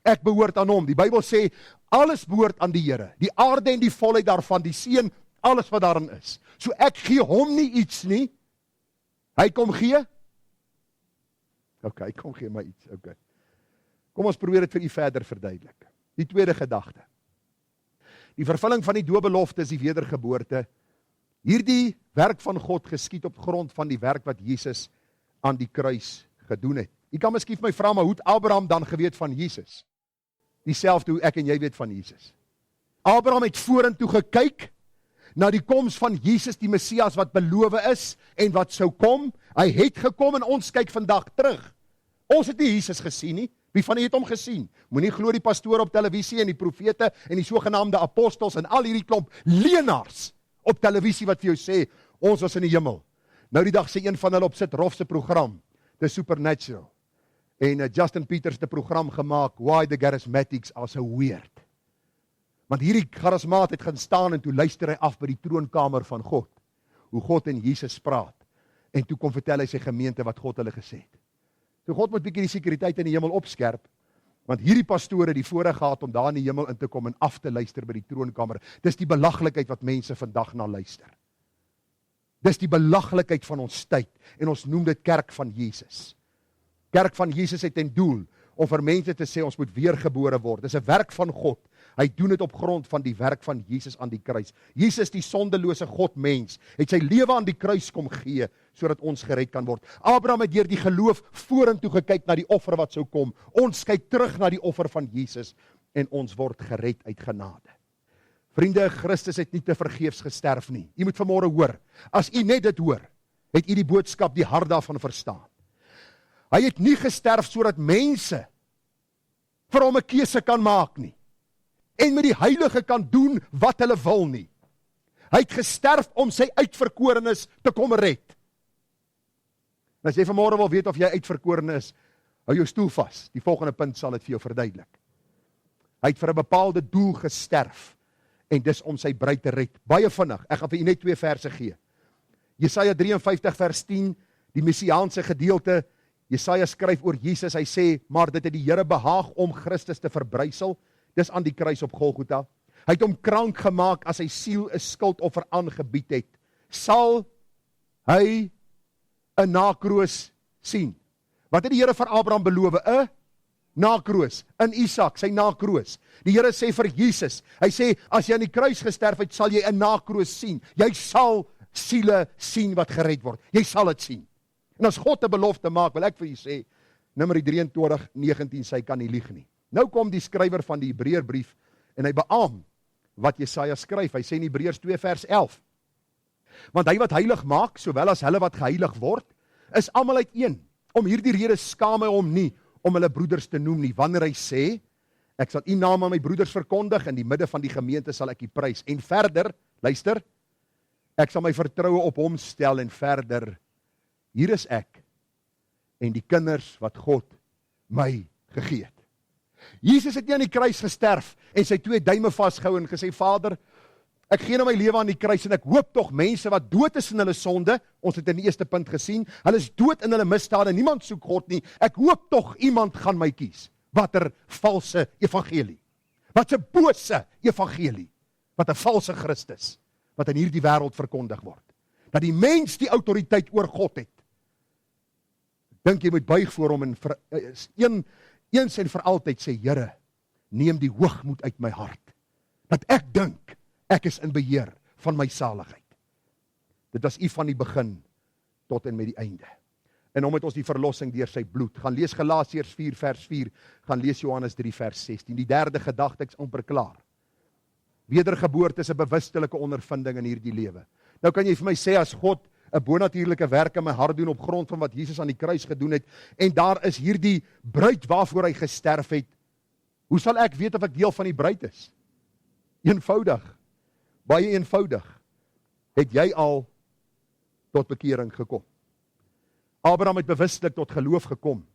Ek behoort aan hom. Die Bybel sê alles behoort aan die Here. Die aarde en die volheid daarvan, die see, alles wat daarin is. So ek gee hom nie iets nie. Hy kom gee. Hy kom gee my iets. Kom ons probeer dit vir u verder verduidelik. Die tweede gedagte. Die vervulling van die doopbelofte is die wedergeboorte. Hierdie werk van God geskied op grond van die werk wat Jesus aan die kruis gedoen het. U kan miskien vir my vra, maar hoe het Abraham dan geweet van Jesus? Dieselfde hoe ek en jy weet van Jesus. Abraham het vorentoe gekyk na die koms van Jesus, die Messias wat beloof is en wat sou kom. Hy het gekom en ons kyk vandag terug. Ons het nie Jesus gesien nie. Wie van u het hom gesien? Moenie glo die pastoor op televisie en die profete en die sogenaamde apostels en al hierdie klomp leenaars op televisie wat vir jou sê, ons was in die hemel. Nou die dag sê een van hulle op sit Rof se program, The Supernatural. En Justin Peters het 'n program gemaak, Why the Charismatics Are So Weird. Want hierdie charismaat het gaan staan en toe luister hy af by die troonkamer van God, hoe God en Jesus praat. En toe kom vertel hy sy gemeente wat God hulle gesê het. So God moet bietjie die sekuriteit in die hemel opskerp, Want hierdie pastoor het die voorreg gehad om daar in die hemel in te kom en af te luister by die troonkamer. Dis die belaglikheid wat mense vandag na luister. Dis die belaglikheid van ons tyd en ons noem dit kerk van Jesus. Kerk van Jesus het ten doel om vir mense te sê ons moet weergebore word. Dis 'n werk van God. Hy doen dit op grond van die werk van Jesus aan die kruis. Jesus, die sondelose God mens, het sy lewe aan die kruis kom gee sodat ons gered kan word. Abraham het deur die geloof vorentoe gekyk na die offer wat sou kom. Ons kyk terug na die offer van Jesus en ons word gered uit genade. Vriende, Christus het nie te vergeefs gesterf nie. U moet vanmôre hoor. As u net dit hoor, het u die boodskap, die hart daarvan verstaan. Hy het nie gesterf sodat mense vir hom 'n keuse kan maak nie. En met die heilige kan doen wat hulle wil nie. Hy het gesterf om sy uitverkorenes te kom red. En as jy vanmôre wil weet of jy uitverkorene is, hou jou stoel vas. Die volgende punt sal dit vir jou verduidelik. Hy het vir 'n bepaalde doel gesterf en dis om sy bruid te red. Baie vinnig, ek gaan vir u net 2 verse gee. Jesaja 53 vers 10, die messiaanse gedeelte. Jesaja skryf oor Jesus, hy sê, maar dit het die Here behaag om Christus te verbrysel. Dis aan die kruis op Golgotha. Hy het hom krank gemaak as sy siel 'n skuldoffer aangebied het. Sal hy 'n nakroos sien? Wat het die Here vir Abraham beloof? 'n nakroos, in Isak, sy nakroos. Die Here sê vir Jesus, hy sê, as jy aan die kruis gesterf het, sal jy 'n nakroos sien. Jy sal siele sien wat gered word. Jy sal dit sien. En as God 'n belofte maak, wil ek vir u sê, Numeri 23:19, sy kan nie lieg nie. Nou kom die skrywer van die Hebreërbrief en hy beamoen wat Jesaja skryf. Hy sê in Hebreërs 2 vers 11. Want hy wat heilig maak, sowel as hulle wat geheilig word, is almal uiteen. Om hierdie rede skaam hy hom nie om hulle broeders te noem nie. Wanneer hy sê, ek sal u naam aan my broeders verkondig, in die midde van die gemeente sal ek u prys. En verder, luister, ek sal my vertroue op hom stel en verder, hier is ek en die kinders wat God my gegee het. Jesus het nie aan die kruis gesterf en sy 2 duime vasgehou en gesê, Vader, ek gee nou my lewe aan die kruis en ek hoop tog mense wat dood is in hulle sonde, ons het in die eerste punt gesien, hulle is dood in hulle misdade, niemand soek God nie, ek hoop tog iemand gaan my kies. Wat 'n valse evangelie, wat 'n bose evangelie, wat 'n valse Christus, wat in hierdie wêreld verkondig word. Dat die mens die autoriteit oor God het. Dink jy moet buig voor hom en eens en vir altyd sê, Here, neem die hoogmoed uit my hart, dat ek dink, ek is in beheer van my saligheid. Dit was u van die begin tot en met die einde. En om het ons die verlossing deur sy bloed. Gaan lees Galasiërs 4 vers 4, gaan lees Johannes 3 vers 16. Die derde gedagte is amper klaar. Wedergeboorte is 'n bewustelike ondervinding in hierdie lewe. Nou kan jy vir my sê, as God 'n bonatuurlike werk in my hart doen op grond van wat Jesus aan die kruis gedoen het, en daar is hierdie bruid waarvoor hy gesterf het, hoe sal ek weet of ek deel van die bruid is? Eenvoudig, baie eenvoudig, het jy al tot bekering gekom. Abraham het bewuslik tot geloof gekom.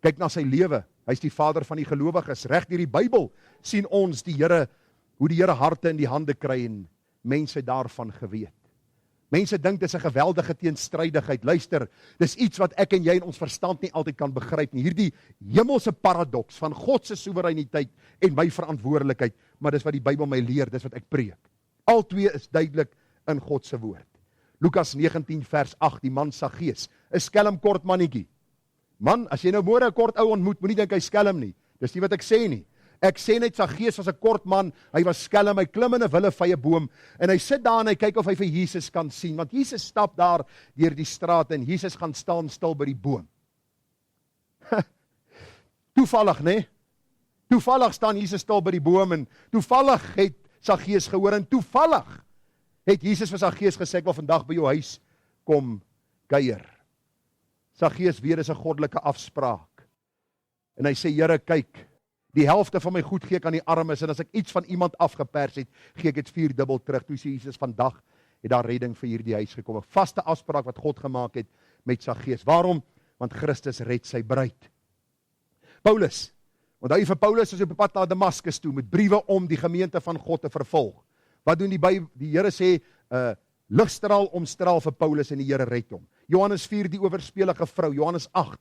Kyk na sy lewe, hy is die vader van die gelowiges. Reg deur die Bybel sien ons die Here, hoe die Here harte in die hande kry en mense daarvan geweet. Mense dink dit is 'n geweldige teenstrydigheid. Luister, dis iets wat ek en jy in ons verstand nie altyd kan begryp nie. Hierdie hemelse paradoks van God se soewereiniteit en my verantwoordelikheid, maar dis wat die Bybel my leer, dis wat ek preek. Al twee is duidelik in God se woord. Lukas 19 vers 8, die man Saggeus, 'n skelm kort mannetjie. Man, as jy nou môre 'n kort ou ontmoet, moenie dink hy skelm nie. Dis nie wat ek sê nie. Ek sê net Saggeus was 'n kort man, hy was skelm, hy klim in 'n willevye boom en hy sit daar en hy kyk of hy vir Jesus kan sien, want Jesus stap daar deur die straat en Jesus gaan staan stil by die boom. Toevallig, né? Toevallig staan Jesus stil by die boom en toevallig het Saggeus gehoor en toevallig het Jesus vir Saggeus gesê, ek wil vandag by jou huis kom kuier. Saggeus weet dis 'n goddelike afspraak. En hy sê, Here, kyk, die helfte van my goed gee ek aan die armes, en as ek iets van iemand afgepers het, gee ek dit 4-dubbel terug. Toe sê Jesus, vandag het daar redding vir hierdie huis gekom. 'n Vaste afspraak wat God gemaak het met Saggeus. Waarom? Want Christus red sy bruid. Paulus, onthou jy vir Paulus is op pad na Damaskus toe, met briewe om die gemeente van God te vervolg. Wat doen die Here sê, ligstraal omstraal vir Paulus en die Here red hom. Johannes 4, die oorspelige vrou, Johannes 8,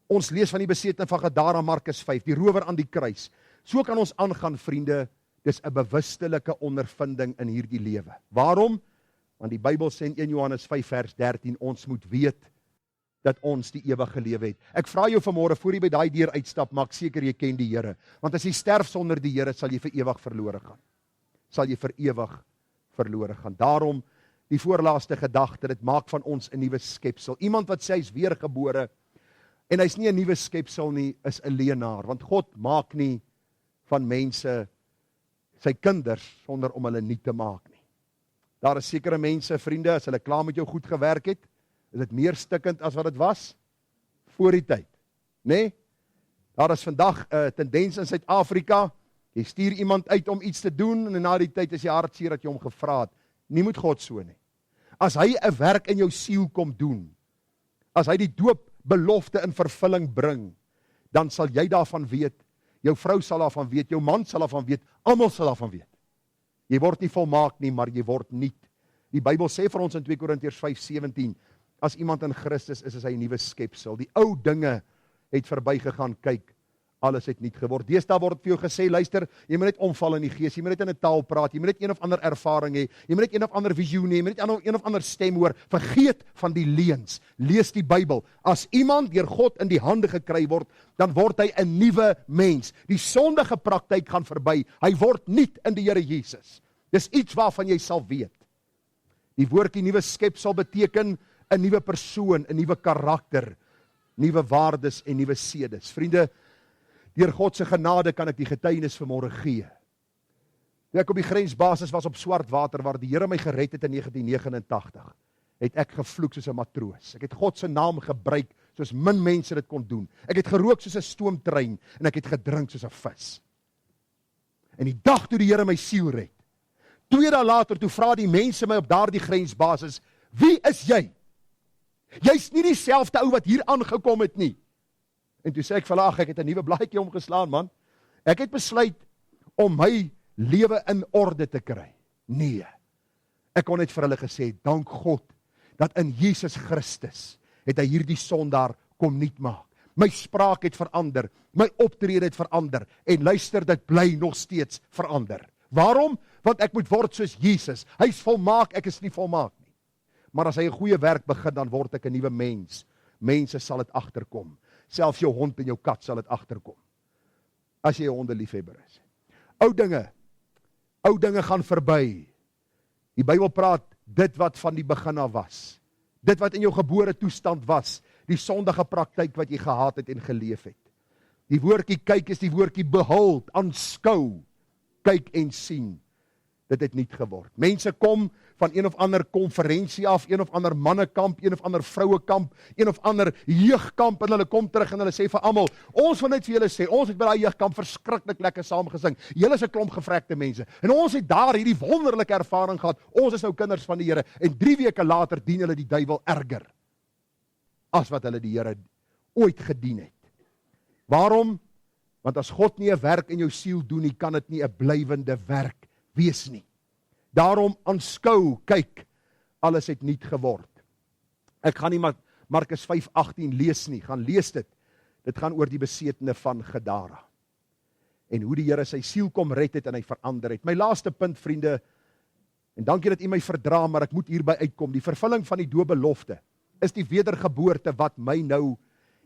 Ons lees van die besetting van Gadara, Markus 5, die rower aan die kruis. So kan ons aangaan, vriende, dis 'n bewustelike ondervinding in hierdie lewe. Waarom? Want die Bybel sê in 1 Johannes 5 vers 13, ons moet weet dat ons die ewige lewe het. Ek vra jou vanmôre, voor jy by daai deur uitstap, maak seker jy ken die Here. Want as jy sterf sonder die Here, sal jy vir ewig verlore gaan. Sal jy vir ewig verlore gaan. Daarom, die voorlaaste gedagte, dit maak van ons 'n nuwe skepsel. Iemand wat sê hy's weergebore, en hy's nie 'n nuwe skepsel nie, is 'n leienaar. Want God maak nie van mense sy kinders sonder om hulle nie te maak nie. Daar is sekere mense, vriende, as hulle klaar met jou goed gewerk het, is dit meer stikkend as wat dit was voor die tyd. Nee? Daar is vandag 'n tendens in Suid-Afrika, jy stuur iemand uit om iets te doen, en na die tyd is jy hartseer dat jy hom gevra het. Nie moet God so nie. As hy 'n werk in jou siel kom doen, as hy die doopbelofte in vervulling bring, dan sal jy daarvan weet, jou vrou sal daarvan weet, jou man sal daarvan weet, almal sal daarvan weet. Jy word nie volmaak nie, maar jy word nuut. Die Bybel sê vir ons in 2 Korintiërs 5:17, as iemand in Christus is hy 'n nuwe skepsel. Die ou dinge het verbygegaan, kyk, alles het nuut geword. Deesdae word vir jou gesê, luister, jy moet net omval in die gees, jy moet net in 'n taal praat, jy moet net een of ander ervaring hê, jy moet net een of ander visioen hê, jy moet net een of ander stem hoor. Vergeet van die leuns. Lees die Bybel. As iemand deur God in die hande gekry word, dan word hy 'n nuwe mens. Die sondige praktyk gaan verby. Hy word nuut in die Here Jesus. Dis iets waarvan jy sal weet. Die woordjie nuwe skepsel beteken 'n nuwe persoon, 'n nuwe karakter, nuwe waardes en nuwe sedes. Vriende, deur God se genade kan ek die getuienis vanmôre gee. Toe ek op die grensbasis was op Swartwater, waar die Here my gered het in 1989, het ek gevloek soos 'n matroos. Ek het God se naam gebruik soos min mense dit kon doen. Ek het gerook soos 'n stoomtrein en ek het gedrink soos 'n vis. En die dag toe die Here my siel red, 2 dae later, toe vra die mense my op daardie grensbasis, wie is jy? Jy's nie dieselfde ou wat hier aangekom het nie. En toe sê ek vir hulle, ag, ek het 'n nuwe blaadjie omgeslaan, man. Ek het besluit om my lewe in orde te kry. Nee. Ek kon net vir hulle gesê, dank God, dat in Jesus Christus het hy hierdie sondaar kom nuut maak. My spraak het verander, my optrede het verander, en luister, dit bly nog steeds verander. Waarom? Want ek moet word soos Jesus. Hy is volmaak, ek is nie volmaak nie. Maar as hy 'n goeie werk begin, dan word ek 'n nuwe mens. Mense sal dit agterkom. Selfs jou hond en jou kat sal dit agterkom. As jy 'n hondeliefhebber is. Ou dinge gaan verby. Die Bybel praat dit wat van die begin af was. Dit wat in jou gebore toestand was, die sondige praktyk wat jy gehaat het en geleef het. Die woordjie kyk is die woordjie behold, aanskou, kyk en sien. Dit het nuut geword. Mense kom van een of ander konferensie af, een of ander mannekamp, een of ander vrouekamp, een of ander jeugkamp, en hulle kom terug en hulle sê vir almal, ons wil net vir julle sê, ons het by daai jeugkamp verskriklik lekker saam gesing. Julle is 'n klomp gevrekte mense. En ons het daar hierdie wonderlike ervaring gehad. Ons is nou kinders van die Here. En 3 weke later dien hulle die duiwel erger as wat hulle die Here ooit gedien het. Waarom? Want as God nie 'n werk in jou siel doen nie, kan dit nie 'n blywende werk wees nie. Daarom aanskou, kyk, alles het nuut geword. Ek gaan nie Markus 5:18 lees nie, gaan lees dit. Dit gaan oor die besetene van Gadara. En hoe die Here sy siel kom red het en hy verander het. My laaste punt, vriende, en dankie dat u my verdra, maar ek moet hierby uitkom. Die vervulling van die doopbelofte is die wedergeboorte wat my nou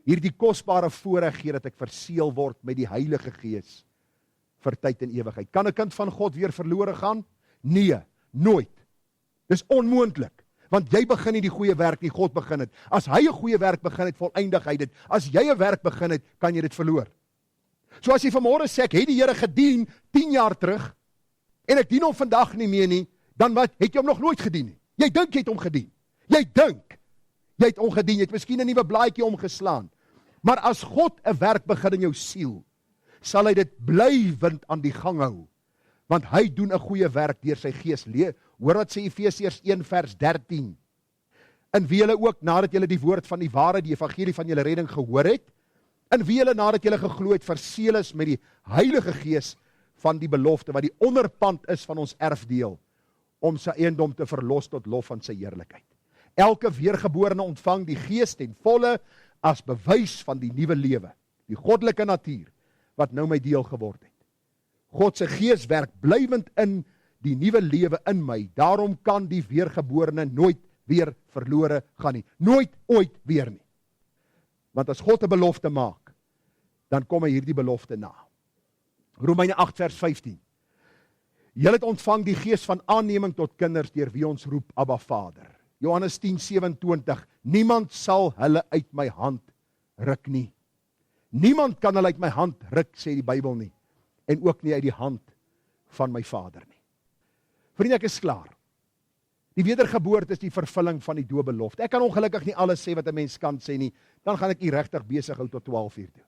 hierdie kosbare voorreg gee dat ek verseël word met die Heilige Gees vir tyd en ewigheid. Kan 'n kind van God weer verlore gaan? Nee, nooit. Dis onmoontlik, want jy begin nie die goeie werk nie, God begin het. As hy 'n goeie werk begin het, voleindig hy dit. As jy 'n werk begin het, kan jy dit verloor. So as jy vanmôre sê, ek het die Here gedien 10 jaar terug, en ek dien hom vandag nie meer nie, dan wat, het jy hom nog nooit gedien nie. Jy dink jy het hom gedien. Jy dink, jy het hom gedien, jy het miskien 'n nuwe blaadjie omgeslaan. Maar as God 'n werk begin in jou siel, sal hy dit blywend aan die gang hou. Want hy doen 'n goeie werk deur sy Gees. Hoor wat sê Efesiërs 1 vers 13. In wie julle ook, nadat julle die woord van die ware, die evangelie van julle redding gehoor het, in wie julle nadat julle geglo het, verseël is met die Heilige Gees van die belofte, wat die onderpand is van ons erfdeel, om sy eiendom te verlos tot lof van sy heerlikheid. Elke weergeborene ontvang die Gees ten volle as bewys van die nuwe lewe, die goddelike natuur, wat nou my deel geword het. God se Gees werk blywend in die nuwe lewe in my, daarom kan die weergeborene nooit weer verlore gaan nie, nooit ooit weer nie. Want as God 'n belofte maak, dan kom hy hierdie belofte na. Romeine 8 vers 15. Julle het ontvang die gees van aanneming tot kinders, deur wie ons roep, Abba Vader. Johannes 10:27, niemand sal hulle uit my hand ruk nie. Niemand kan hulle uit my hand ruk, sê die Bybel nie, en ook nie uit die hand van my Vader nie. Vriende, ek is klaar. Die wedergeboorte is die vervulling van die doopbelofte. Ek kan ongelukkig nie alles sê wat 'n mens kan sê nie, dan gaan ek u regtig besig hou tot 12 uur toe.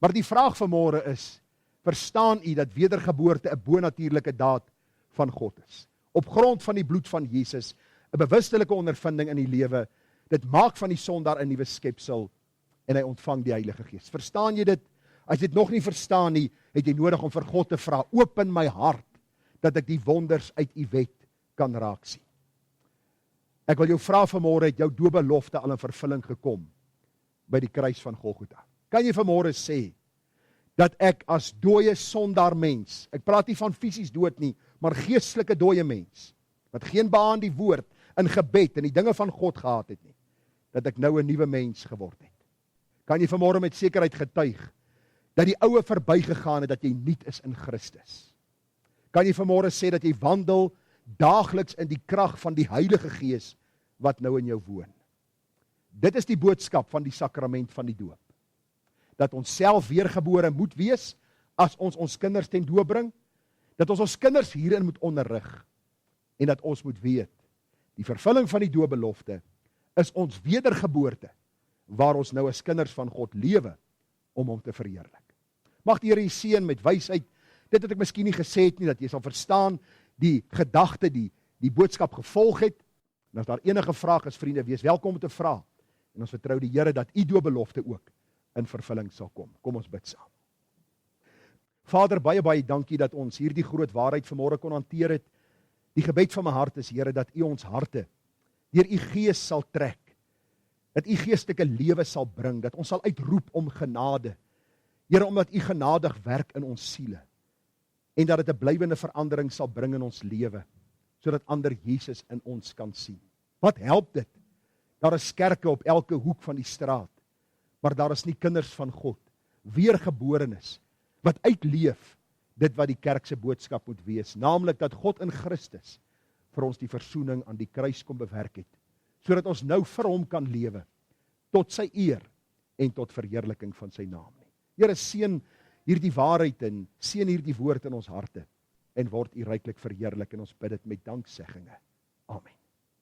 Maar die vraag vanmôre is, verstaan u dat wedergeboorte 'n bonatuurlike daad van God is? Op grond van die bloed van Jesus, 'n bewustelike ondervinding in die lewe, dit maak van die sondaar 'n nuwe skepsel en hy ontvang die Heilige Gees. Verstaan jy dit? As jy dit nog nie verstaan nie, het jy nodig om vir God te vra, open my hart, dat ek die wonders uit u wet kan raak sien. Ek wil jou vra vanmôre, het jou doopbelofte al in vervulling gekom by die kruis van Golgotha? Kan jy vanmôre sê dat ek as dooie sondaar mens, ek praat nie van fisies dood nie, maar geestelike dooie mens, wat geen behaag in die woord, in gebed en die dinge van God gehad het nie, dat ek nou 'n nuwe mens geword het? Kan jy vanmôre met sekerheid getuig dat die oue verbygegaan het, dat jy nuut is in Christus? Kan jy vanmôre sê dat jy wandel daagliks in die krag van die Heilige Gees wat nou in jou woon? Dit is die boodskap van die sakrament van die doop. Dat ons self weergebore moet wees as ons kinders ten doop bring, dat ons kinders hierin moet onderrig en dat ons moet weet, die vervulling van die doopbelofte is ons wedergeboorte waar ons nou as kinders van God lewe om hom te verheerlik. Mag die Here u seën met wysheid. Dit het ek miskien nie gesê het nie, dat jy sal verstaan die gedagte, die boodskap gevolg het. En as daar enige vraag is, vriende, wees welkom om te vra. En ons vertrou die Here dat u doopbelofte ook in vervulling sal kom. Kom ons bid saam. Vader, baie dankie dat ons hierdie groot waarheid vanmôre kon hanteer het. Die gebed van my hart is, Here, dat u ons harte deur u Gees sal trek, dat u geestelike lewe sal bring, dat ons sal uitroep om genade. Here, omdat u genadig werk in ons siele, en dat dit 'n blywende verandering sal bring in ons lewe, sodat ander Jesus in ons kan sien. Wat help dit? Daar is kerke op elke hoek van die straat, maar daar is nie kinders van God, weergeborenes, wat uitleef dit wat die kerk se boodskap moet wees, naamlik dat God in Christus vir ons die versoening aan die kruis kom bewerk het, sodat ons nou vir hom kan lewe, tot sy eer en tot verheerliking van sy naam. Here, seën hierdie waarheid en seën hierdie woord in ons harte en word u ryklik verheerlik, en ons bid dit met dankseggings. Amen.